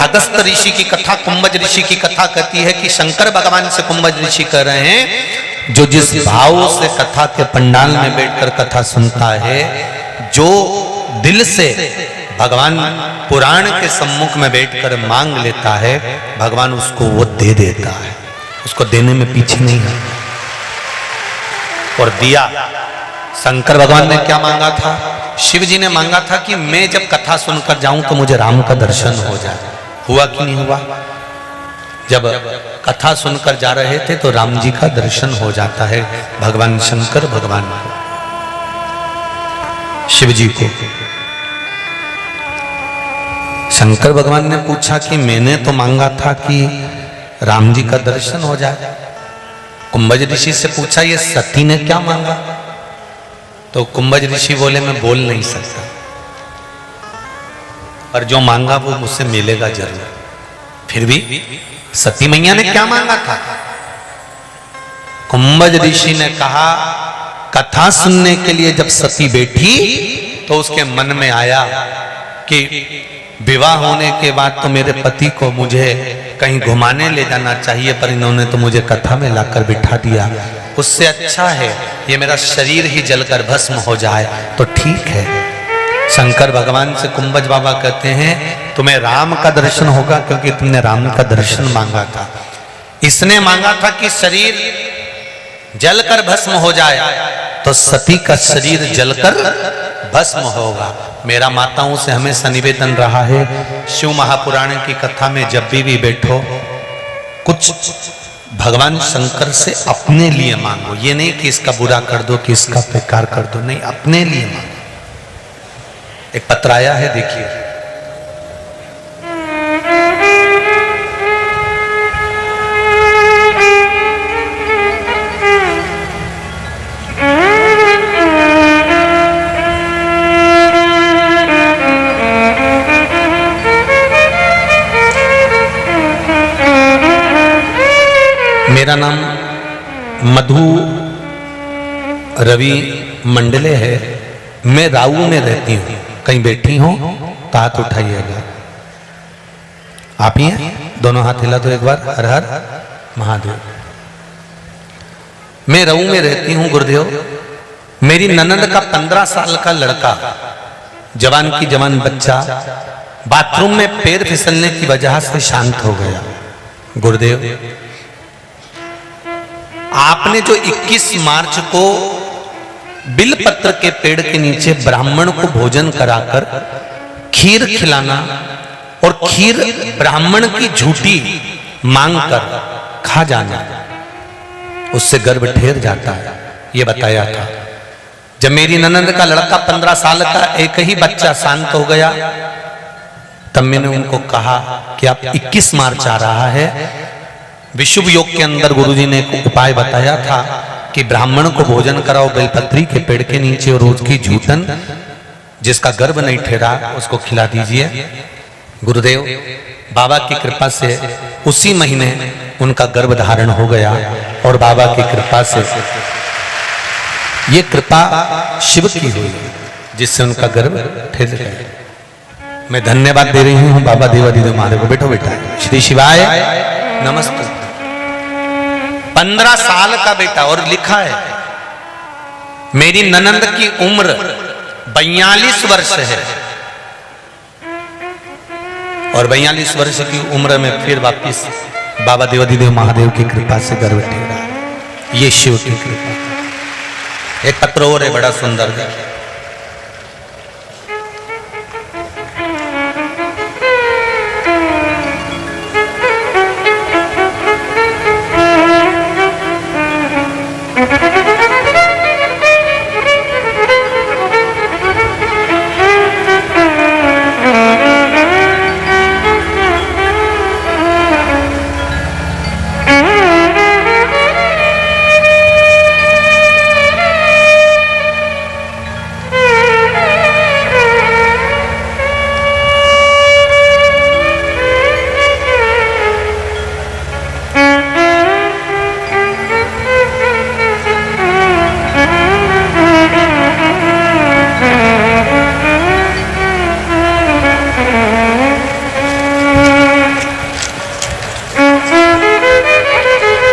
अगस्त ऋषि की कथा, कुंभज ऋषि की कथा कहती है कि शंकर भगवान से कुंभज ऋषि कह रहे हैं, जो जिस भाव से कथा के पंडाल में बैठकर कथा सुनता है, जो दिल से भगवान पुराण के सम्मुख में बैठकर मांग लेता है, भगवान उसको वो दे देता है, उसको देने में पीछे नहीं है। और दिया। शंकर भगवान ने क्या मांगा था? शिव जी ने मांगा था कि मैं जब कथा सुनकर जाऊं तो मुझे राम का दर्शन हो जाए। हुआ कि नहीं हुआ? जब कथा सुनकर जा रहे थे तो राम जी का दर्शन हो जाता है, भगवान शंकर भगवान को, शिव जी को। शंकर भगवान ने पूछा कि मैंने तो मांगा था कि राम जी का दर्शन हो जाए। कुंभज ऋषि से पूछा, ये सती ने क्या मांगा? तो कुंभज ऋषि बोले, मैं बोल नहीं सकता, पर जो मांगा वो मुझसे मिलेगा जरूर। फिर भी सती मैया ने क्या मांगा था? कुंभज ऋषि ने कहा, कथा सुनने के लिए जब सती बैठी तो उसके मन में आया कि विवाह होने के बाद तो मेरे पति को मुझे कहीं घुमाने ले जाना चाहिए, पर इन्होंने तो मुझे कथा में लाकर बिठा दिया। उससे अच्छा है ये मेरा शरीर ही जलकर भस्म हो जाए तो ठीक है। शंकर भगवान से कुंभज बाबा कहते हैं, तुम्हें राम का दर्शन होगा क्योंकि तुमने राम का दर्शन मांगा था। इसने मांगा था कि शरीर जलकर भस्म हो जाए, तो सती का शरीर जलकर भस्म होगा। मेरा माताओं से हमेशा निवेदन रहा है, शिव महापुराण की कथा में जब भी बैठो, कुछ भगवान शंकर से अपने लिए मांगो। ये नहीं कि इसका बुरा कर दो, कि इसका बेकार कर दो, नहीं, अपने लिए मांगो। एक पत्र आया है, देखिए। मेरा नाम मधु रवि मंडले है, मैं राऊ में रहती हूँ। कहीं बैठी हो तो हाथ उठाइएगा। आप ही हैं? दोनों हाथ हिला दो एक बार, हर हर महादेव। मैं रहू में रहती हूं गुरुदेव। मेरी ननद का 15 साल का लड़का, जवान की जवान बच्चा, बाथरूम में पैर फिसलने की वजह से शांत हो गया। गुरुदेव, आपने जो 21 मार्च को बिलपत्र के पेड़ के नीचे ब्राह्मण को भोजन कराकर खीर खिलाना और खीर ब्राह्मण की झूठी मांग कर खा जाना, उससे गर्भ ठेर जाता है, ये बताया था। जब मेरी ननंद का लड़का 15 साल का एक ही बच्चा शांत हो गया, तब मैंने उनको कहा कि आप 21 मार्च आ रहा है, विशुभ योग के अंदर गुरुजी ने एक उपाय बताया था कि ब्राह्मण को भोजन कराओ बेलपत्री के पेड़ के नीचे और रोज की झूठन, जिसका गर्भ नहीं ठहरा उसको खिला दीजिए। गुरुदेव, बाबा की कृपा से उसी महीने उनका गर्भ धारण हो गया और बाबा की कृपा से, ये कृपा शिव की हुई जिससे उनका गर्भ ठहर गया। मैं धन्यवाद दे रही हूं बाबा देवादिदेव महादेव को। बैठो बेटा। श्री शिवाय नमस्ते। 15 साल का बेटा, और लिखा है मेरी ननंद की उम्र 42 वर्ष है और 42 वर्ष की उम्र में फिर वापिस बाबा देवादिदेव महादेव की कृपा से गर्भ ठहरा। ये शिव की कृपा। एक पत्र और है बड़ा सुंदर, देखिए।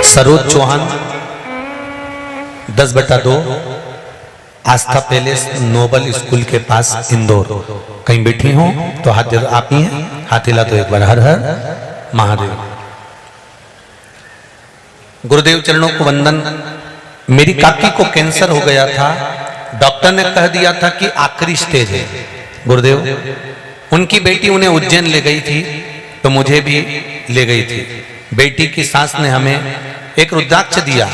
सरोज चौहान 10/2 आस्था पैलेस नोबल स्कूल के पास इंदौर। कहीं बैठी हो तो हाथ आप ही हैं, हाथ हिला तो एक बार, हर हर महादेव। गुरुदेव चरणों को वंदन। मेरी काकी को कैंसर हो गया था, डॉक्टर ने कह दिया था कि आखिरी स्टेज है। गुरुदेव, उनकी बेटी उन्हें उज्जैन ले गई थी तो मुझे भी ले गई थी। बेटी की सास ने हमें एक रुद्राक्ष दिया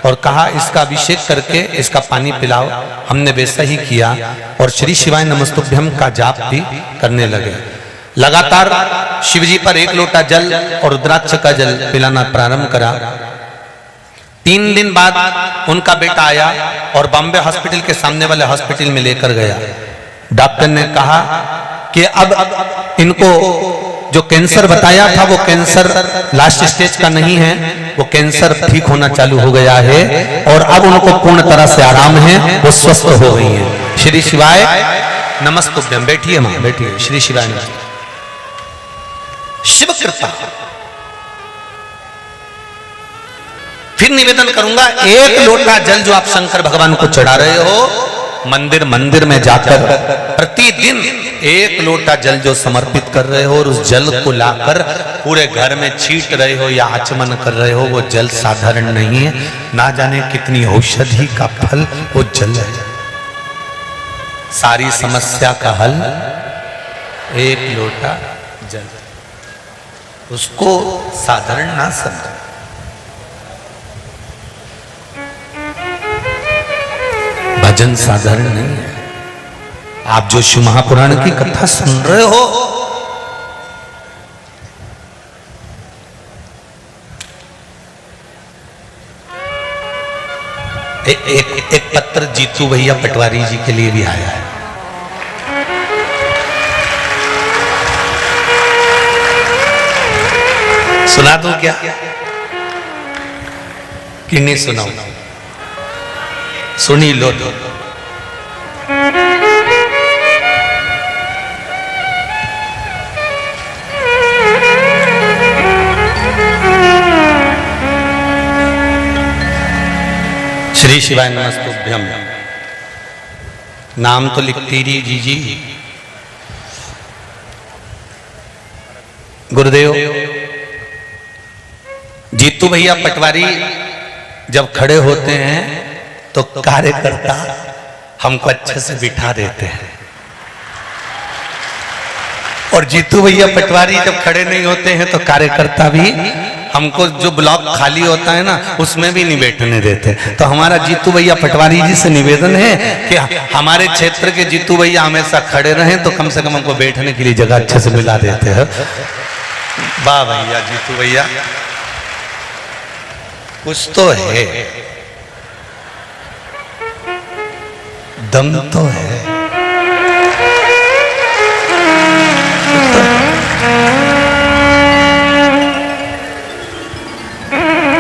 और कहा इसका अभिषेक करके इसका पानी पिलाओ। हमने वैसा ही किया और श्री शिवाय नमस्तुभ्यम का जाप भी करने लगे। लगातार शिवजी पर 1 लोटा जल और रुद्राक्ष का जल पिलाना प्रारंभ करा। 3 दिन बाद उनका बेटा आया और बॉम्बे हॉस्पिटल के सामने वाले हॉस्पिटल में लेकर गया। डॉक्टर ने कहा कि अब इनको जो कैंसर बताया था वो कैंसर लास्ट स्टेज का नहीं है, वो कैंसर ठीक होना चालू हो गया है और अब उनको पूर्ण तरह से आराम है, वो स्वस्थ हो गई है। श्री शिवाय नमस्तुभ्यम। बैठिए मां, बैठिए। श्री शिवाय नमस्तुभ्यम। शिव कृपा। फिर निवेदन करूंगा, 1 लोटा जल जो आप शंकर भगवान को चढ़ा रहे हो, मंदिर मंदिर में जाकर प्रतिदिन 1 लोटा जल जो समर्पित कर रहे हो और उस जल को लाकर पूरे घर में छीट रहे हो या आचमन कर रहे हो, वो जल साधारण नहीं है। ना जाने कितनी औषधि का फल वो जल है। सारी समस्या का हल 1 लोटा जल, उसको साधारण ना समझो। भजन साधारण नहीं है। आप जो शिव महापुराण की कथा सुन रहे हो, एक पत्र जीतू भैया पटवारी जी के लिए भी आया है। सुना दूं क्या कि नहीं सुनाऊं? सुनी लो। श्री शिवाय नमस्तुभ्यम। नाम तो लिखती रही जी। गुरुदेव जीतू भैया पटवारी जब खड़े होते हैं तो कार्यकर्ता हमको अच्छे से बिठा देते हैं, और जीतू भैया पटवारी जब खड़े नहीं होते हैं तो कार्यकर्ता भी हमको जो ब्लॉक खाली होता है ना उसमें भी नहीं बैठने देते। तो हमारा जीतू भैया पटवारी जी से निवेदन है कि हमारे क्षेत्र के जीतू भैया हमेशा खड़े रहें तो कम से कम हमको बैठने के लिए जगह अच्छे से मिला देते हैं। वाह भैया जीतू भैया, कुछ तो है, दम तो है।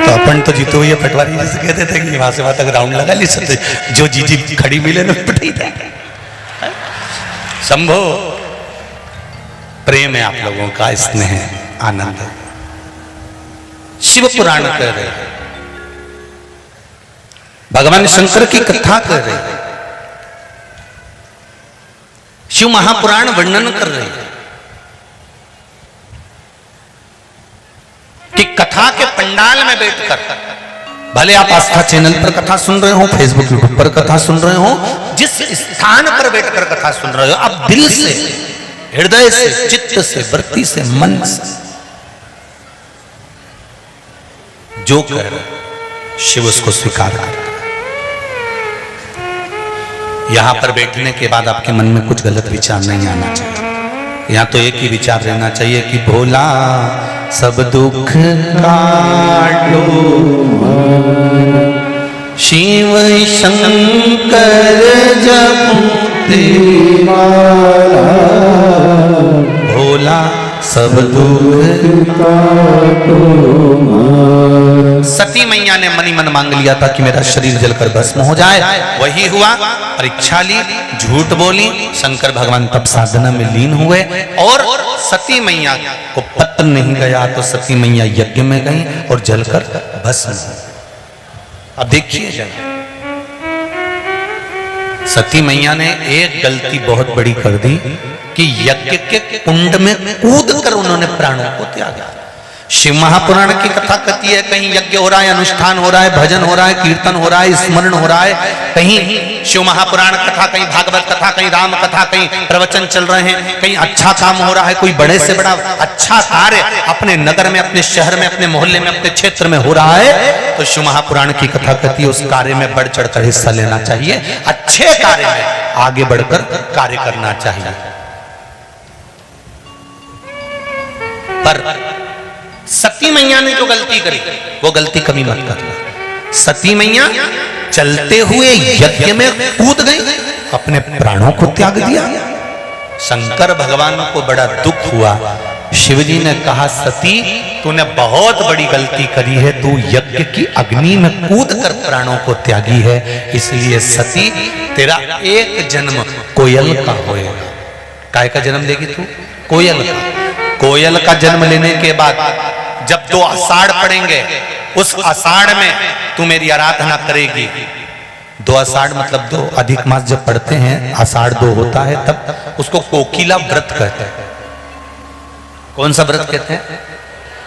तो अपन तो जीतू भैया पटवारी जी से कहते थे कि वहां से वहां तक राउंड लगा ली सकते, जो जी खड़ी मिले ना पटाई था। शंभो, प्रेम है आप लोगों का, स्नेह आनंद है। शिव पुराण कर रहे हैं, भगवान शंकर की कथा कर रहे हैं, शिव महापुराण वर्णन कर रहे हैं कि कथा के पंडाल में बैठकर, भले आप आस्था चैनल पर कथा सुन रहे हो, फेसबुक यूट्यूब पर कथा सुन रहे हो, जिस स्थान पर बैठकर कथा सुन रहे हो, आप दिल से, हृदय से, चित्त से, वृत्ति से, मन से जो कह रहे शिव उसको स्वीकार कर। यहां पर बैठने के बाद आपके मन में कुछ गलत विचार नहीं आना चाहिए। यहां तो एक ही विचार रहना चाहिए कि भोला सब दुख काटो, शिव शंकर जपते भोला सब दुख काटो। सती मैया ने मनी मन मांग लिया था कि मेरा शरीर जलकर भस्म हो जाए, वही हुआ। परीक्षा ली, झूठ बोली, शंकर भगवान तब साधना में लीन हुए, और सती मैया को पत्र नहीं गया तो सती मैया यज्ञ में गई और जलकर भस्म। अब देखिए जरा, सती मैया ने एक गलती बहुत बड़ी कर दी कि यज्ञ के कुंड में कूद कर उन्होंने प्राणों को त्यागा। शिव महापुराण की कथा कहती है कहीं यज्ञ हो रहा है, अनुष्ठान हो रहा है, भजन हो रहा है, कीर्तन हो रहा है, स्मरण हो रहा है, कहीं शिव महापुराण कथा, कहीं भागवत कथा, कहीं राम कथा, कहीं प्रवचन चल रहे हैं, कहीं अच्छा काम हो रहा है, कोई बड़े से बड़ा अच्छा कार्य अपने नगर में, अपने शहर में, अपने मोहल्ले में, अपने क्षेत्र में हो रहा है, तो शिव महापुराण की कथा कहती है उस कार्य में बढ़ चढ़कर हिस्सा लेना चाहिए, अच्छे कार्य में आगे बढ़कर कार्य करना चाहिए। पर सती मैया ने जो गलती करी वो गलती कभी मत करना। सती मैया चलते हुए यज्ञ में कूद गई, अपने प्राणों को त्याग दिया। शंकर भगवान को बड़ा दुख हुआ। शिवजी ने कहा सती तूने बहुत बड़ी गलती करी है, तू यज्ञ की अग्नि में कूद कर प्राणों को त्यागी है, इसलिए सती तेरा एक जन्म कोयल का होएगा। काय का जन्म लेगी तू? कोयल का। कोयल का जन्म लेने के बाद जब 2 आषाढ़ पड़ेंगे, उस आषाढ़ में तू मेरी आराधना करेगी। 2 आषाढ़ मतलब 2 अधिक मास जब पढ़ते हैं, आषाढ़ 2 होता है, तब उसको कोकिला व्रत कहते हैं। कौन सा व्रत कहते हैं?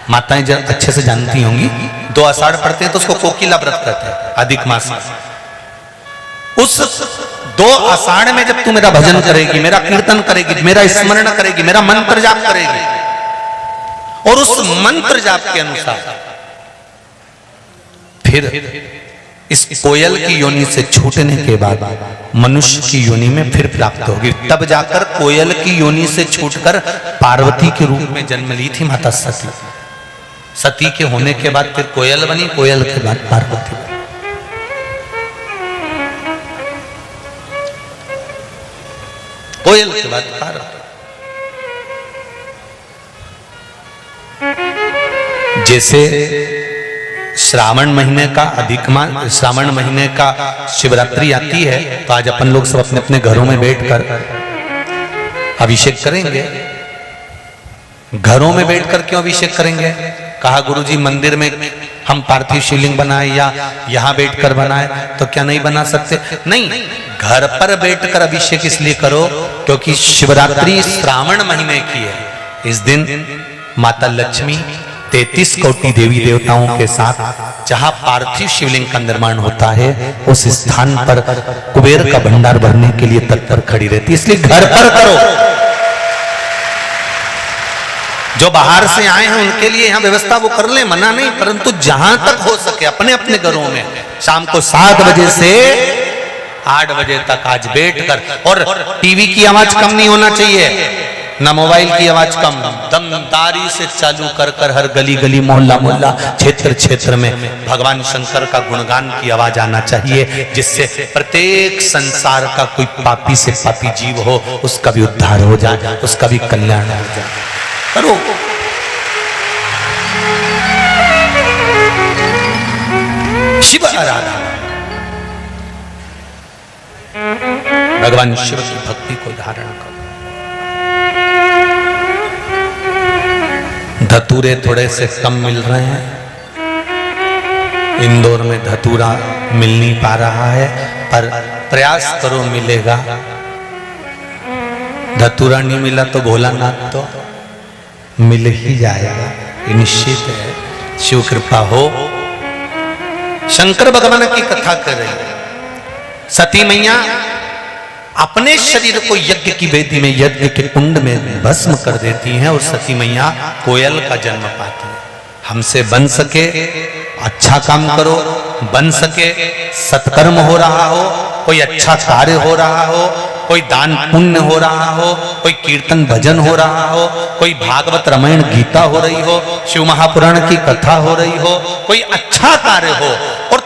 माताएं जब अच्छे से जानती होंगी। 2 आषाढ़ पढ़ते हैं तो उसको कोकिला व्रत कहते हैं, अधिक मास। उस 2 आषाढ़ में जब तू मेरा भजन करेगी, मेरा कीर्तन करेगी, मेरा स्मरण करेगी, मेरा मंत्र जाप करेगी, और उस मंत्र जाप के अनुसार फिर इस कोयल की योनि से छूटने के बाद मनुष्य की योनि में फिर प्राप्त होगी। तब जाकर कोयल की योनि से छूटकर पार्वती के रूप में जन्म ली थी माता सती। सती के होने के बाद फिर कोयल बनी, कोयल के बाद पार्वती बनी। कोयल के बाद पार्वती। जैसे श्रावण महीने का अधिक मास, श्रावण महीने का शिवरात्रि आती है, तो आज अपन लोग सब अपने अपने घरों में बैठकर अभिषेक करेंगे। घरों में बैठकर क्यों अभिषेक करेंगे? कहा गुरुजी मंदिर में हम पार्थिव शिवलिंग बनाए या यहाँ बैठकर बनाए तो क्या नहीं बना सकते? नहीं, घर पर बैठकर अभिषेक इसलिए करो क्योंकि शिवरात्रि श्रावण महीने की है। इस दिन माता लक्ष्मी 33 कोटि देवी देवताओं के साथ जहां पार्थिव शिवलिंग का निर्माण होता है उस स्थान पर कुबेर का भंडार भरने के लिए तत्पर खड़ी रहती है, इसलिए घर पर करो। जो बाहर से आए हैं उनके लिए यहाँ व्यवस्था वो कर ले, मना नहीं, परंतु जहां तक हो सके अपने अपने घरों में शाम को 7 बजे से 8 बजे तक आज बैठकर, और टीवी की आवाज कम नहीं होना चाहिए, ना मोबाइल की आवाज कम, दमदारी से चालू कर कर हर गली गली मोहल्ला मोहल्ला क्षेत्र क्षेत्र में भगवान शंकर का गुणगान की आवाज आना चाहिए, जिससे प्रत्येक संसार का कोई पापी से पापी जीव हो उसका भी उद्धार हो जाए, उसका भी कल्याण हो जाए। करो। शिव आराधना, भगवान शिव की भक्ति को धारण करो। धतूरे थोड़े से कम मिल रहे हैं, इंदौर में धतूरा मिल नहीं पा रहा है, पर प्रयास करो मिलेगा। धतूरा नहीं मिला तो भोलानाथ तो मिल ही जाएगा, ये निश्चित है। शिव कृपा हो। शंकर भगवान की कथा कर रही है। सती मैया अपने शरीर को यज्ञ की वेदी में, यज्ञ के कुंड में भस्म कर देती हैं और सती मैया कोयल का जन्म पाती है। हमसे बन सके अच्छा काम करो, बन सके सत्कर्म हो रहा हो, कोई अच्छा कार्य हो रहा हो, कोई दान पुण्य हो रहा हो, कोई कीर्तन भजन हो रहा हो, कोई भागवत रामायण गीता हो रही हो, शिव महापुराण की कथा हो रही हो, कोई अच्छा कार्य हो और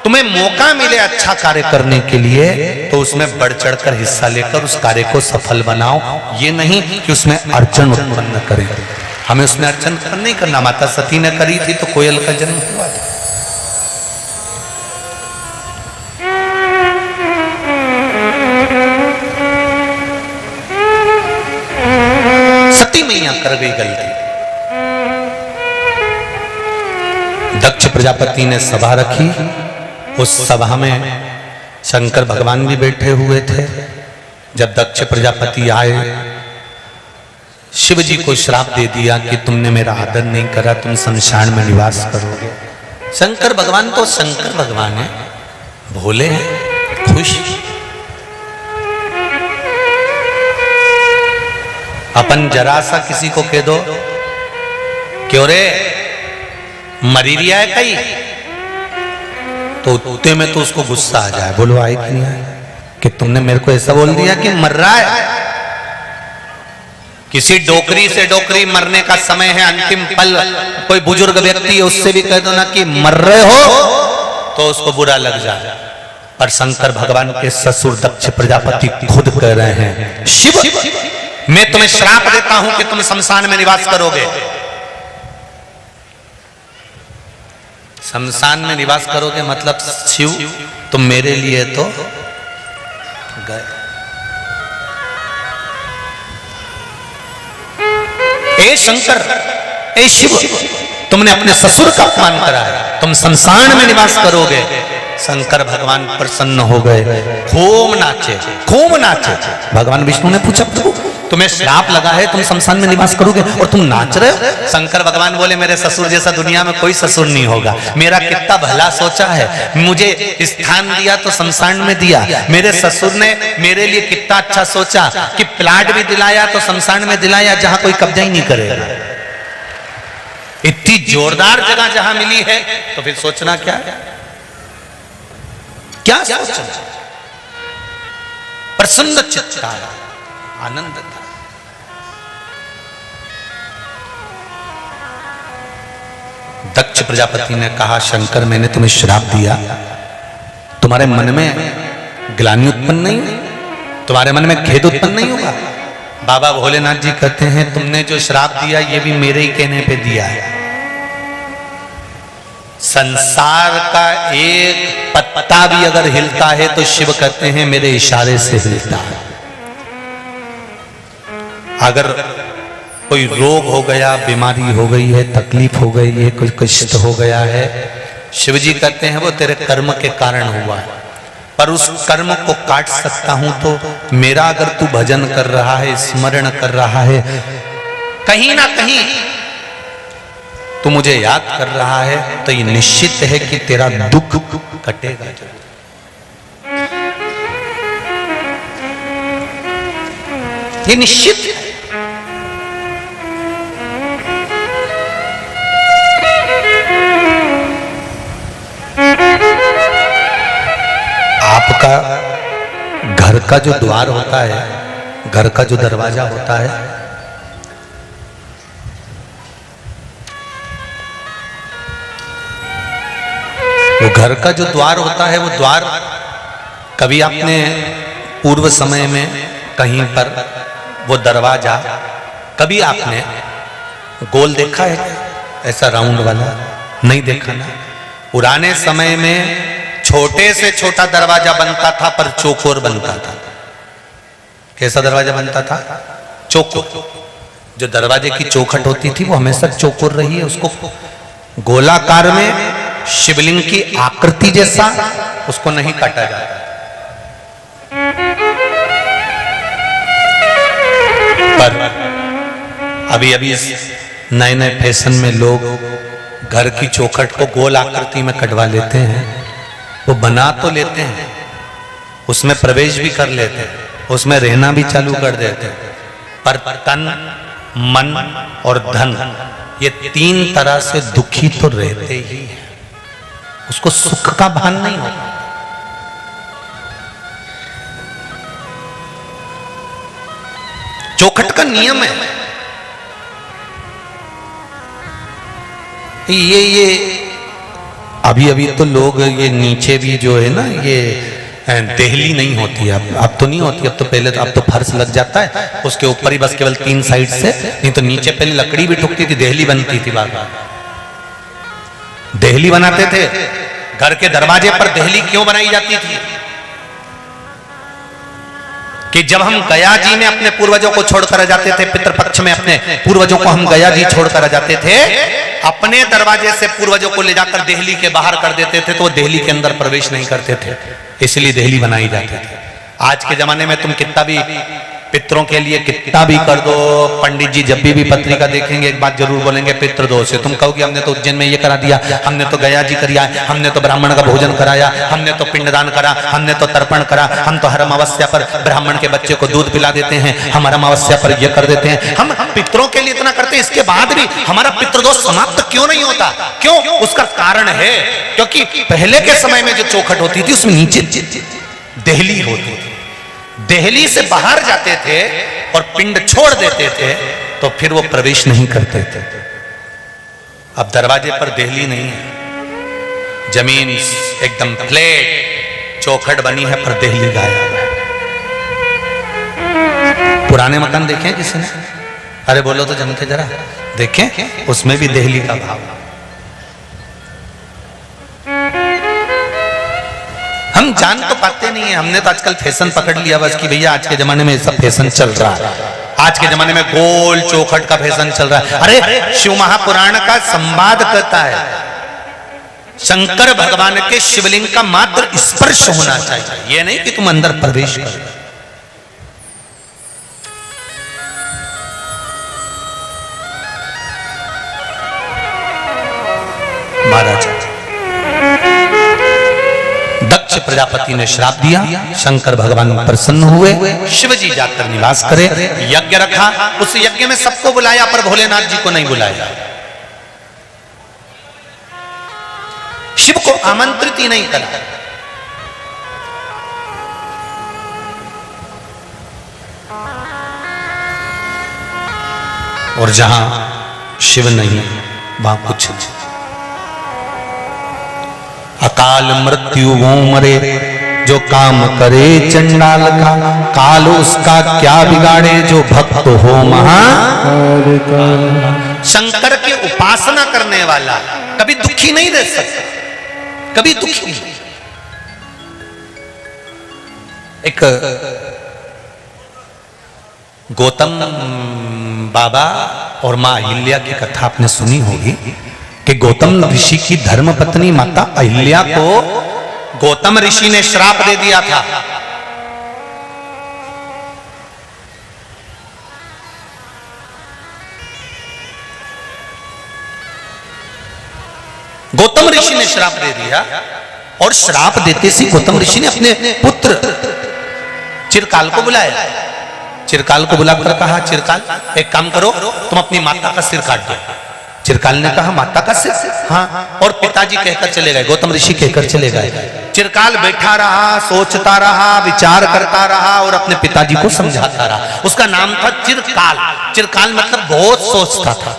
तुम्हें मौका मिले अच्छा कार्य करने के लिए, तो उसमें बढ़ चढ़कर हिस्सा लेकर उस कार्य को सफल बनाओ। ये नहीं कि उसमें अड़चन उत्पन्न करें। हमें उसमें अड़चन नहीं करना। माता सती ने करी थी तो कोयल का जन्म हुआ था। सती मैया कर गई गलती। दक्ष प्रजापति ने सभा रखी, उस सभा में शंकर भगवान भी बैठे हुए थे। जब दक्ष प्रजापति आए, शिव जी को श्राप दे दिया कि तुमने मेरा आदर नहीं करा, तुम शमशान में निवास करोगे। शंकर भगवान तो शंकर भगवान है, भोले हैं, खुश। अपन जरा सा किसी को कह दो, क्यों रे मरी रिया है कहीं, तो उतने में तो उसको गुस्सा आ जाए। बोलो आए कि नहीं आए कि तुमने मेरे को ऐसा बोल दिया कि मर रहा है। किसी डोकरी से डोकरी मरने का समय है, अंतिम पल, कोई बुजुर्ग व्यक्ति है उससे भी कह दो ना कि मर रहे हो, तो उसको बुरा लग जाए। पर शंकर भगवान के ससुर दक्ष प्रजापति खुद कह रहे हैं, शिव मैं तुम्हें श्राप देता हूं कि तुम शमशान में निवास करोगे। शमशान में निवास करोगे मतलब शिव तुम मेरे लिए तो गए। ए शंकर, ए शिव, तुमने अपने ससुर का अपमान करा है, तुम शमशान में निवास करोगे। शंकर भगवान प्रसन्न हो गए, खूब नाचे, खूब नाचे। भगवान विष्णु ने पूछा, प्रभु तुम्हें श्राप लगा है, तुम शमशान में निवास करोगे और तुम नाच रहे हो? शंकर भगवान बोले, मेरे ससुर जैसा दुनिया में कोई ससुर नहीं होगा। मेरा कितना भला सोचा है, मुझे स्थान दिया तो शमशान में दिया। मेरे ससुर ने मेरे लिए कितना अच्छा सोचा कि प्लाट भी दिलाया तो शमशान में दिलाया जहां कोई कब्जा ही नहीं करेगा। इतनी जोरदार जगह जहां मिली है तो फिर सोचना क्या क्या सोचना। प्रसन्न चित्ता, आनंद था। दक्ष प्रजापति ने कहा, शंकर मैंने तुम्हें श्राप दिया, तुम्हारे मन में ग्लानि उत्पन्न नहीं, तुम्हारे मन में खेद उत्पन्न नहीं होगा? बाबा भोलेनाथ जी कहते हैं, तुमने जो श्राप दिया ये भी मेरे ही कहने पे दिया है। संसार का एक पत्ता भी अगर हिलता है तो शिव कहते हैं मेरे इशारे से हिलता है। अगर कोई रोग हो गया, बीमारी हो गई है, तकलीफ हो गई है, कोई कष्ट हो गया है, शिव जी कहते हैं वो तेरे कर्म के कारण हुआ है, पर उस कर्म को काट सकता हूं तो मेरा अगर तू भजन कर रहा है, स्मरण कर रहा है, कहीं ना कहीं तू मुझे याद कर रहा है, तो ये निश्चित है कि तेरा दुख कटेगा। ये निश्चित है। आपका घर का जो द्वार होता है, घर का जो दरवाजा होता है, वो घर का जो द्वार होता है, वो द्वार कभी आपने पूर्व समय में कहीं पर वो दरवाजा कभी आपने गोल देखा है, ऐसा राउंड वाला नहीं देखा ना। पुराने समय में छोटे से छोटा दरवाजा बनता था पर चौकोर बनता था। कैसा दरवाजा बनता था? चौकोर। जो दरवाजे की चौखट होती थी वो हमेशा चौकोर रही है, उसको गोलाकार में शिवलिंग की आकृति जैसा उसको नहीं काटा जाता। पर अभी अभी नए नए फैशन में लोग घर की चौखट को गोल आकृति में कटवा लेते हैं। वो बना तो लेते हैं, उसमें प्रवेश भी कर लेते हैं, उसमें रहना भी चालू कर देते हैं, पर तन, मन और धन ये तीन तरह से दुखी तो रहते ही हैं। उसको सुख का भान नहीं होता। चौखट का नियम है ये अभी अभी तो लोग ये नीचे भी जो है ना, ये देहली नहीं होती है अब तो नहीं होती। अब तो पहले तो अब तो फर्श लग जाता है, उसके ऊपर ही बस केवल 3 साइड से, नहीं तो नीचे पहले लकड़ी भी ठुकती थी, देहली बनती थी। बार बार देहली बनाते थे। घर के दरवाजे पर देहली क्यों बनाई जाती थी? कि जब हम गया जी में अपने पूर्वजों को छोड़कर जाते थे, पितृपक्ष में अपने पूर्वजों को हम गया जी छोड़कर जाते थे, अपने दरवाजे से पूर्वजों को ले जाकर देहली के बाहर कर देते थे, तो वो देहली के अंदर प्रवेश नहीं करते थे, इसलिए देहली बनाई जाती थी। आज के जमाने में तुम कितना भी पितरों के लिए कितना भी कर दो, पंडित जी जब भी पत्रिका देखेंगे एक बात जरूर बोलेंगे, पितृ दोष है। तुम कहोगे हमने तो उज्जैन में ये करा दिया, हमने तो गया जी करिया, हमने तो ब्राह्मण का भोजन कराया, हमने तो पिंडदान करा, हमने तो तर्पण करा, हम तो हर अमावस्या पर ब्राह्मण के बच्चे को दूध पिला देते हैं, हम हर अमावस्या पर ये कर देते हैं। हम पितरों के लिए इतना करते हैं, इसके बाद भी हमारा पितृदोष समाप्त क्यों नहीं होता? क्यों? उसका कारण है क्योंकि पहले के समय में जो चौखट होती थी उसमें नीचे देहली होती थी। देहली से बाहर जाते थे और पिंड छोड़ देते थे, तो फिर वो प्रवेश नहीं करते थे। अब दरवाजे पर देहली नहीं है, जमीन एकदम फ्लैट चौखट बनी है, पर देहली गायब है। पुराने मकान देखे किसी ने? अरे बोलो तो जम के जरा देखें, उसमें भी देहली का भाव। हम जान तो पाते नहीं है, हमने तो आजकल फैशन पकड़ लिया बस कि भैया आज के जमाने में सब फैशन चल रहा है, आज के जमाने में गोल चौखट का फैशन चल रहा है। अरे शिव महापुराण का संवाद करता है, शंकर भगवान के शिवलिंग का मात्र स्पर्श होना चाहिए, ये नहीं कि तुम अंदर प्रवेश करो। महाराज दक्ष प्रजापति ने श्राप दिया, शंकर भगवान प्रसन्न हुए, शिव जी जाकर निवास करे, यज्ञ रखा। उस यज्ञ में सबको बुलाया पर भोलेनाथ जी को नहीं बुलाया, शिव को आमंत्रित ही नहीं करा। और जहां शिव नहीं वहां कुछ नहीं। अकाल मृत्यु वो मरे जो काम करे चंडाल का, काल उसका क्या बिगाड़े जो भक्त हो महाकाल का। शंकर की उपासना करने वाला कभी दुखी नहीं रह सकता, कभी दुखी नहीं। एक गौतम बाबा और माँ अहिल्या की कथा आपने सुनी होगी कि गौतम ऋषि की धर्म पत्नी माता अहिल्या को गौतम ऋषि ने श्राप दे दिया था। गौतम ऋषि ने श्राप दे दिया और श्राप देते से गौतम ऋषि ने अपने पुत्र चिरकाल को बुलाया। चिरकाल को बुलाकर कहा, चिरकाल एक काम करो, तुम अपनी माता का सिर काट दो। चिरकाल ने कहा, माता का सिर? हाँ। और पिताजी कहकर चले गए, गौतम ऋषि कहकर चले गए। चिरकाल बैठा रहा, सोचता रहा, विचार करता रहा और अपने पिताजी को समझाता रहा। उसका नाम था चिरकाल। चिरकाल मतलब बहुत सोचता था।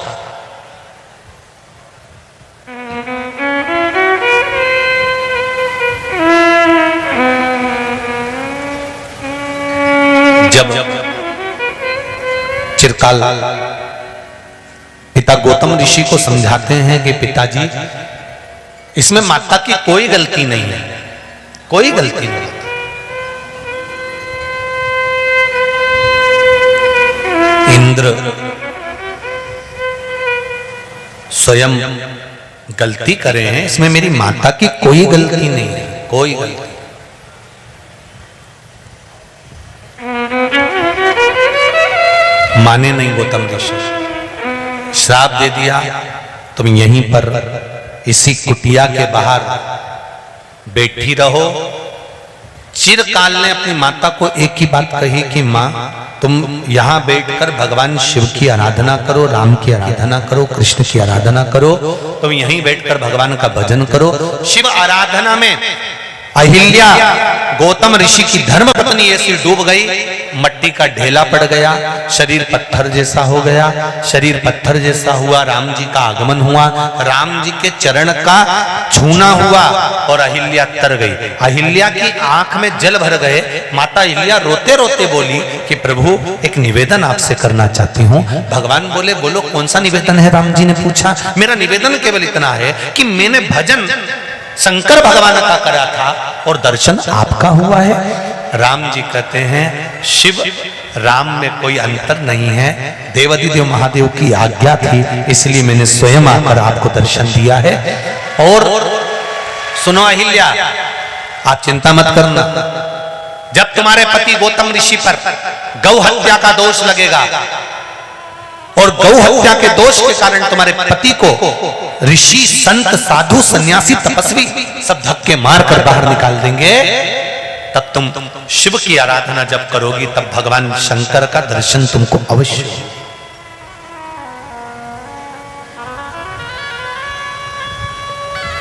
जब चिरकाल पिता गौतम ऋषि को समझाते हैं कि पिताजी, इसमें माता की कोई गलती नहीं है, कोई गलती नहीं। इंद्र स्वयं गलती करे हैं, इसमें मेरी माता की कोई गलती नहीं है, कोई गलती। माने नहीं गौतम ऋषि, श्राप दे दिया, तुम यहीं पर इसी कुटिया के बाहर बैठी रहो। चिरकाल ने अपनी माता को एक ही बात कही कि माँ, तुम यहाँ बैठकर भगवान शिव की आराधना करो, राम की आराधना करो, कृष्ण की आराधना करो, तुम यहीं बैठकर भगवान का भजन करो। शिव आराधना में अहिल्या गौतम ऋषि की धर्म पत्नी ऐसी डूब गई, मट्टी का ढेला पड़ गया, शरीर पत्थर जैसा हो गया। शरीर पत्थर जैसा हुआ, राम जी का आगमन हुआ, राम जी के चरण का छूना हुआ और अहिल्या तर गई। अहिल्या की आंख में जल भर गए। माता अहिल्या रोते रोते बोली कि प्रभु, एक निवेदन आपसे करना चाहती हूँ। भगवान बोले, बोलो कौन सा निवेदन है? राम जी ने पूछा। मेरा निवेदन केवल इतना है कि मैंने भजन शंकर भगवान का करा था और दर्शन आपका हुआ है। राम जी कहते हैं, शिव राम में कोई अंतर नहीं है, देवाधिदेव महादेव की आज्ञा थी, इसलिए मैंने स्वयं आकर आपको दर्शन दिया है। और सुनो अहिल्या, आप चिंता मत करना, जब तुम्हारे पति गौतम ऋषि पर गौ हत्या का दोष लगेगा और गौ हत्या के दोष के कारण तुम्हारे पति को ऋषि, संत, साधु, सन्यासी, तपस्वी सब धक्के मारकर बाहर निकाल देंगे, तब तुम शिव की आराधना जब करोगी तब भगवान शंकर का दर्शन तुमको अवश्य हो।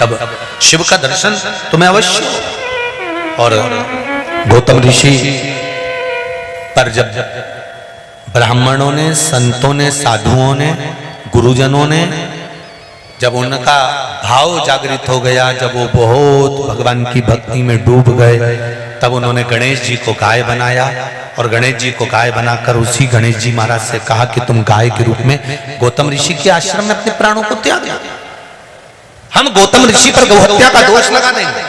तब शिव का दर्शन तुम्हें अवश्य हो। और गौतम ऋषि पर जब ब्राह्मणों ने, संतों ने, साधुओं ने, गुरुजनों ने जब उनका भाव जागृत हो गया, जब वो बहुत भगवान की भक्ति में डूब गए, तब उन्होंने गणेश जी को गाय बनाया और गणेश जी को गाय बनाकर उसी गणेश जी महाराज से कहा कि तुम गाय के रूप में गौतम ऋषि के आश्रम में अपने प्राणों को त्याग दो। हम गौतम ऋषि पर गौहत्या का दोष लगा देंगे,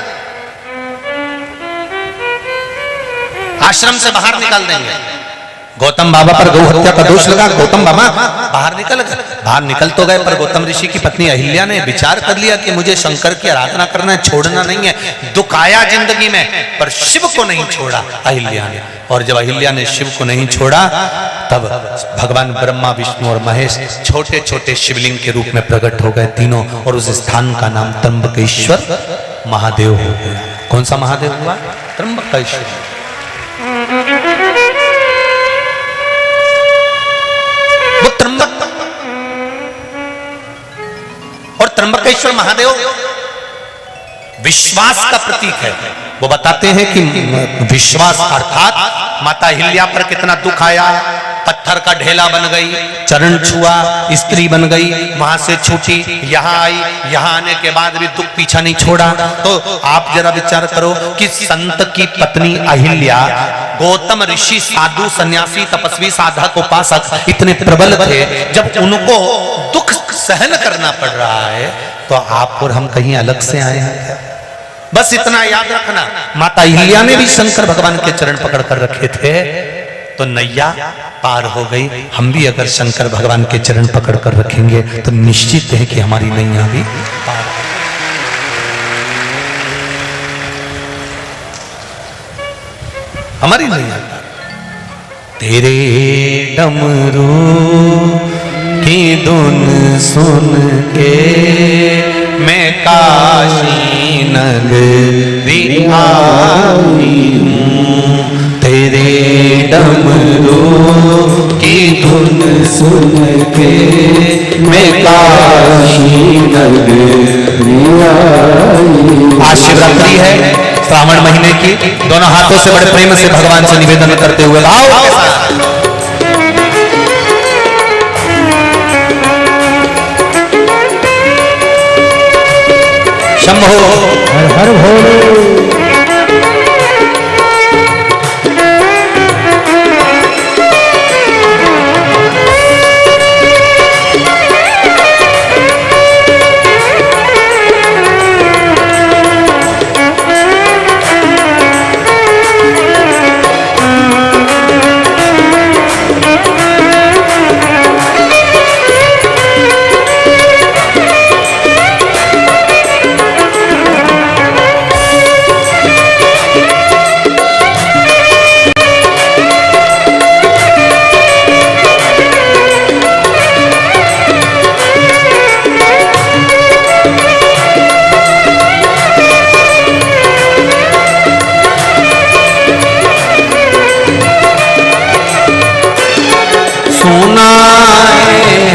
आश्रम से बाहर निकाल देंगे। गौतम बाबा पर गौ हत्या का दोष लगा, गौतम बाबा बाहर निकल गए। बाहर निकल तो गए, पर गौतम ऋषि की पत्नी अहिल्या ने विचार कर लिया कि मुझे शंकर की आराधना करना है, छोड़ना नहीं है। दुख आया जिंदगी में, पर शिव को नहीं छोड़ा अहिल्या ने। और जब अहिल्या ने शिव को नहीं छोड़ा, तब भगवान ब्रह्मा, विष्णु और महेश छोटे छोटे शिवलिंग के रूप में प्रकट हो गए तीनों, और उस स्थान का नाम त्र्यंबकेश्वर महादेव हो गया। कौन सा महादेव हुआ? त्र्यंबकेश्वर। वो त्र्यंबक और त्र्यंबकेश्वर महादेव विश्वास का प्रतीक है। वो बताते हैं कि विश्वास अर्थात माता अहिल्या पर कितना दुख आया, पत्थर का ढेला बन गई, चरण छुआ, स्त्री बन गई, वहां से छूटी, यहाँ आई, यहाँ आने के बाद भी दुख पीछा नहीं छोड़ा। तो आप जरा विचार करो कि संत की पत्नी अहिल्या, गौतम ऋषि, साधु, सन्यासी, तपस्वी, साधक, उपासक इतने प्रबल थे, जब उनको दुख सहन करना पड़ रहा है, तो आप और हम कहीं अलग से आए हैं। बस इतना याद रखना, माता अहिल्या ने भी शंकर भगवान के चरण पकड़ कर रखे थे, तो नैया पार हो गई। हम भी अगर शंकर भगवान के चरण पकड़ कर रखेंगे तो निश्चित है कि हमारी नैया भी पार हो। हमारी नैया तेरे डमरू की धुन सुन के मैं काशी नगरी आई हूँ। तेरे डमरू की धुन सुन के मैं काशी नगरी आई। आज शिवरात्रि है, श्रावण महीने की। दोनों हाथों से बड़े प्रेम से भगवान से निवेदन करते हुए आओ के साथ शंभो हर हर भोले।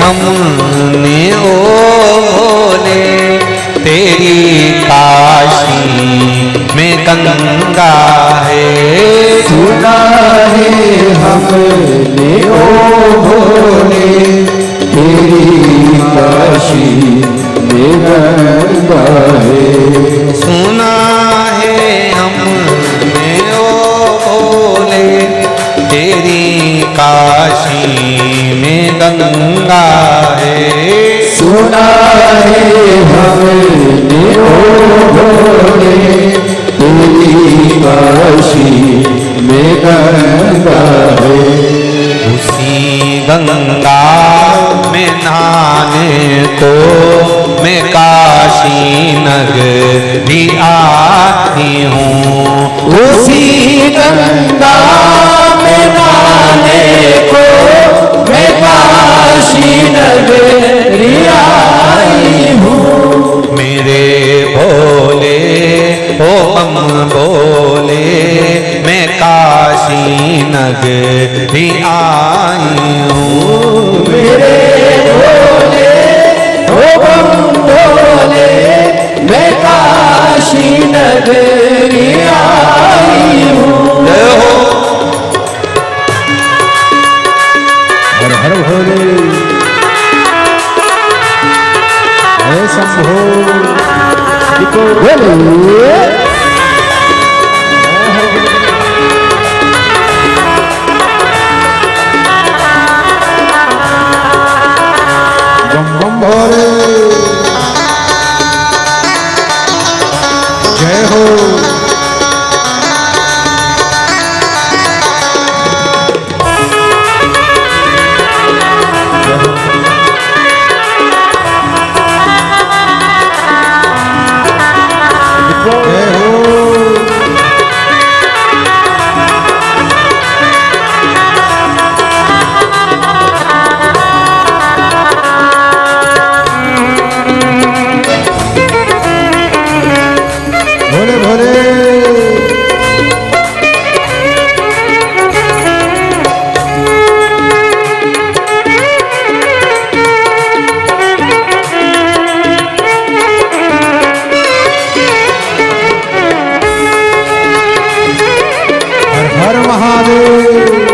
हमने ओ भोले तेरी काशी में गंगा है। सुना है हमने ओ भोले तेरी काशी में गंगा है। सुना है हमने ओ भोले तेरी काशी में गंगा है। सुना है हमने ओ भोले तेरी काशी में गंगा है। उसी गंगा में नहाने को मैं काशी नगरी आई हूँ। उसी गंगा में नहाने को मैं काशी नगरी आई हूँ। मेरे भोले ओ हम बोले मैं काशी नगरी आई हूँ। मेरे भोले ओ हम बोले मैं काशी नगरी आई हूँ। हर हर भोले हे शंभो बोले। बम बम भोले जय हो। भोले भोले हर हर महादेव।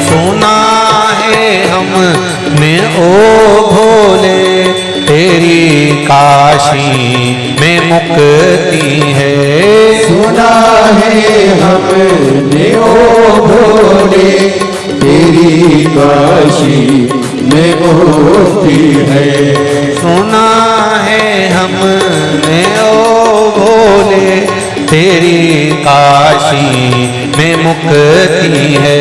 सुना है हमने ओ भोले काशी में मुक्ति है। सुना है हमने ओ भोले तेरी काशी में मुक्ति है। सुना है हमने ओ भोले तेरी काशी में मुक्ति है।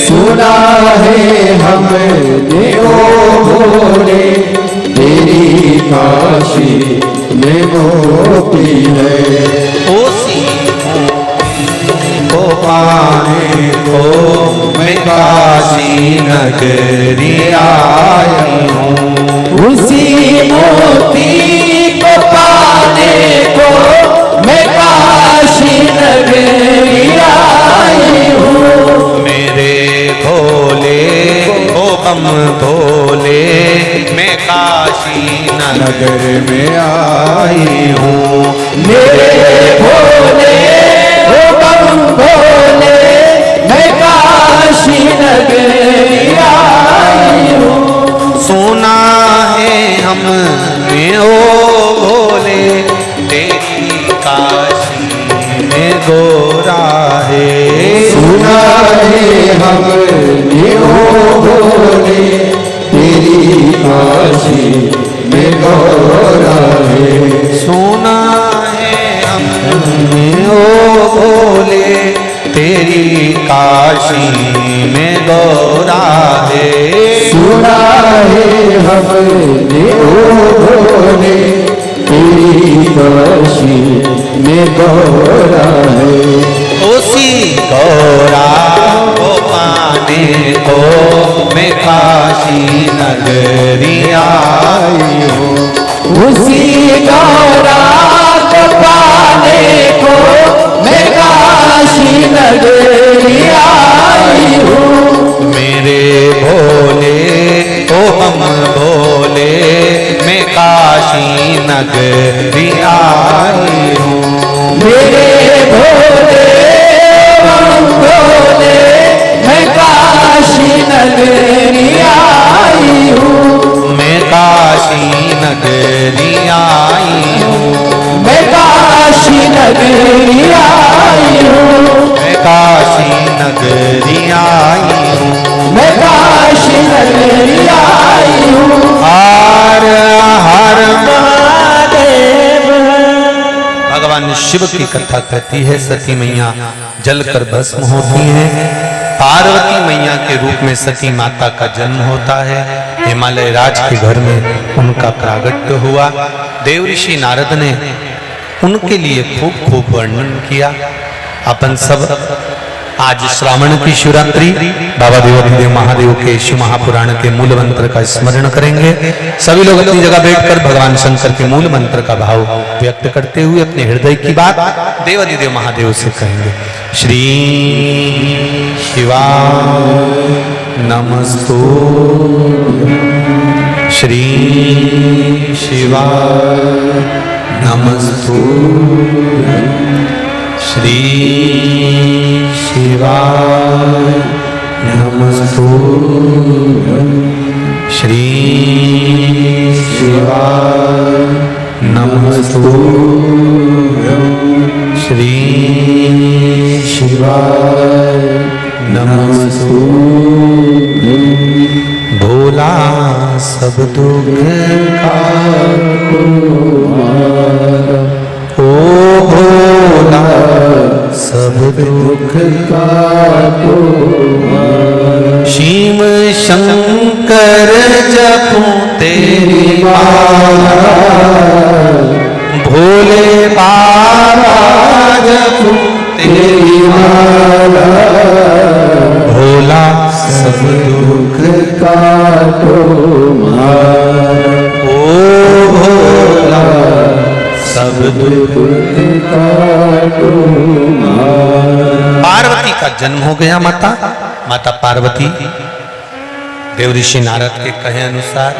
सुना है हमने ओ भोले तेरी काशी में मुक्ति है। उसी को पाने को मैं काशी नगरी आई हूँ। उसी मोती को पाने को मैं काशी नगरी आई हूँ। मेरे भोले ओ बम भोले मैं काशी नगर में आई हूँ। मेरे भोले ओ बम भोले मैं काशी नगरी आई हूँ। सुना है हमने ओ भोले तेरी काशी में गोरा है। सुना है हमने ओ भोले तेरी काशी में गौरा है। सुना है हमने ओ भोले तेरी काशी में गौरा है। सुना है हमने ओ भोले तेरी काशी में गौरा है। उसी गौरा को पाने को मैं काशी नगरी आई हूँ। उसी गौरा को पाने को मैं काशी नगरी आई हूँ। मेरे भोले ओ बम भोले मैं काशी नगरी आई हूँ। मेरे भोले बम भोले मैं काशी नगरी आई हूँ। मैं काशी नगरी आई हूँ। मैं काशी नगरी आई हूँ। मैं काशी नगरी आई हूँ। मैं काशी नगरी आई हूँ। हर हर महादेव। भगवान शिव की कथा कहती है सती मैया जलकर भस्म होती हैं। पार्वती मैया के रूप में सती माता का जन्म होता है। हिमालय राज के घर में उनका प्रागट्य हुआ। देवऋषि नारद ने उनके लिए खूब खूब वर्णन किया। अपन सब आज श्रावण की शिवरात्रि बाबा देवाधिदेव महादेव के शिव महापुराण के मूल मंत्र का स्मरण करेंगे। सभी लोग अपनी जगह बैठकर भगवान शंकर के मूल मंत्र का भाव व्यक्त करते हुए अपने हृदय की बात देवाधिदेव महादेव से कहेंगे। श्री शिवा नमस्तु। श्री शिवा नमस्तु। श्री शिवाय नमस्तु। श्री शिवाय नमस्तु। श्री शिवाय नमस्तु। भोला सब दुख का ओ भोला सब दुख का शिव शंकर जपूं तेरी माला। भोले बाबा जपूं तेरी माला। भोला सब दुख का ओ भोला सब दुख का। पार्वती का जन्म हो गया। माता पार्वती देवऋषि नारद के कहे अनुसार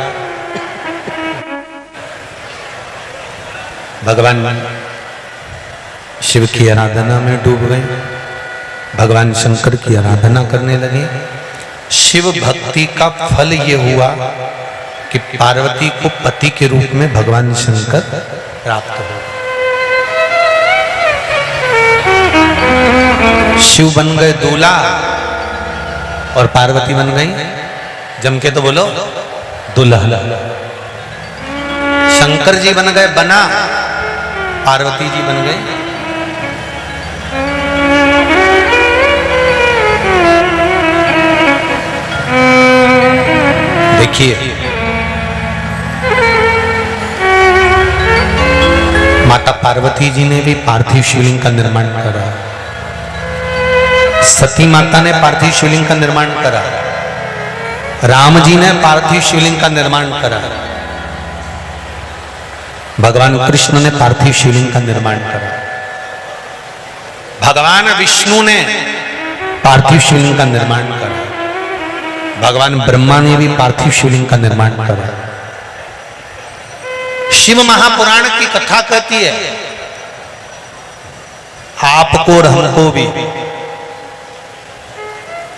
भगवान शिव की आराधना में डूब गए। भगवान शंकर की आराधना करने लगे। शिव भक्ति का फल ये हुआ कि पार्वती को पति के रूप में भगवान शंकर प्राप्त हो। शिव बन गए दूल्हा और पार्वती बन गई, जम के तो बोलो, दुल्हा। शंकर जी बन गए बना, पार्वती जी बन गई देखिए, माता पार्वती जी ने भी पार्थिव शिवलिंग का निर्माण करा, सती माता ने पार्थिव शिवलिंग का निर्माण करा, राम जी ने पार्थिव शिवलिंग का निर्माण करा, भगवान कृष्ण ने पार्थिव शिवलिंग का निर्माण करा, भगवान विष्णु ने पार्थिव शिवलिंग का निर्माण करा, भगवान ब्रह्मा ने भी पार्थिव शिवलिंग का निर्माण करा। शिव महापुराण की कथा कहती है, आपको और हमको भी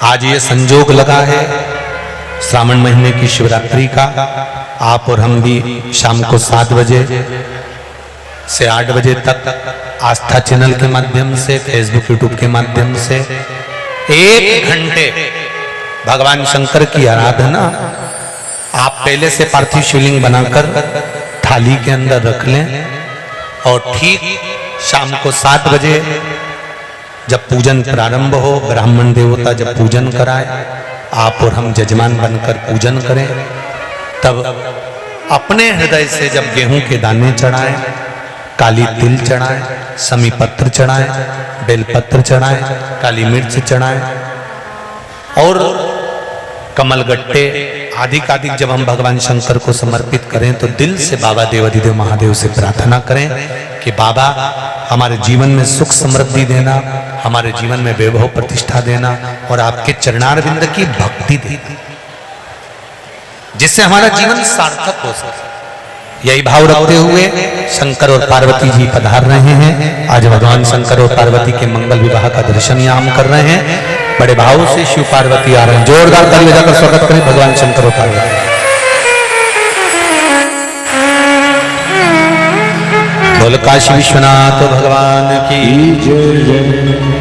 आज ये संजोग लगा है श्रावण महीने की शिवरात्रि का, आप और हम भी शाम को 7 बजे से 8 बजे तक आस्था चैनल के माध्यम से, फेसबुक यूट्यूब के माध्यम से 1 घंटे भगवान शंकर की आराधना आप पहले से पार्थिव शिवलिंग बनाकर थाली के अंदर रख लें, और ठीक शाम को 7 बजे जब पूजन प्रारंभ हो, ब्राह्मण देवता जब पूजन कराए, आप और हम जजमान बनकर पूजन करें। तब अपने हृदय से जब गेहूं के दाने चढ़ाएं, काली तिल चढ़ाएं, समी पत्र चढ़ाएं, बेलपत्र चढ़ाएं, काली मिर्च चढ़ाएं और कमलगट्टे आदि जब हम भगवान शंकर को समर्पित करें तो दिल से बाबा देवाधिदेव महादेव से प्रार्थना करें कि बाबा हमारे जीवन में सुख समृद्धि देना, हमारे जीवन में वैभव प्रतिष्ठा देना और आपके चरणारविंद की भक्ति देना, जिससे हमारा जीवन सार्थक हो सके। यही भाव रखते हुए शंकर और पार्वती जी पधार रहे हैं। आज भगवान शंकर और पार्वती के मंगल विवाह का दर्शन यहाँ हम कर रहे हैं। बड़े भाव से शिव पार्वती आ रहे हैं। जोरदार ताली बजाकर स्वागत करें भगवान शंकर और पार्वती। बोल काशी विश्वनाथ भगवान की जय।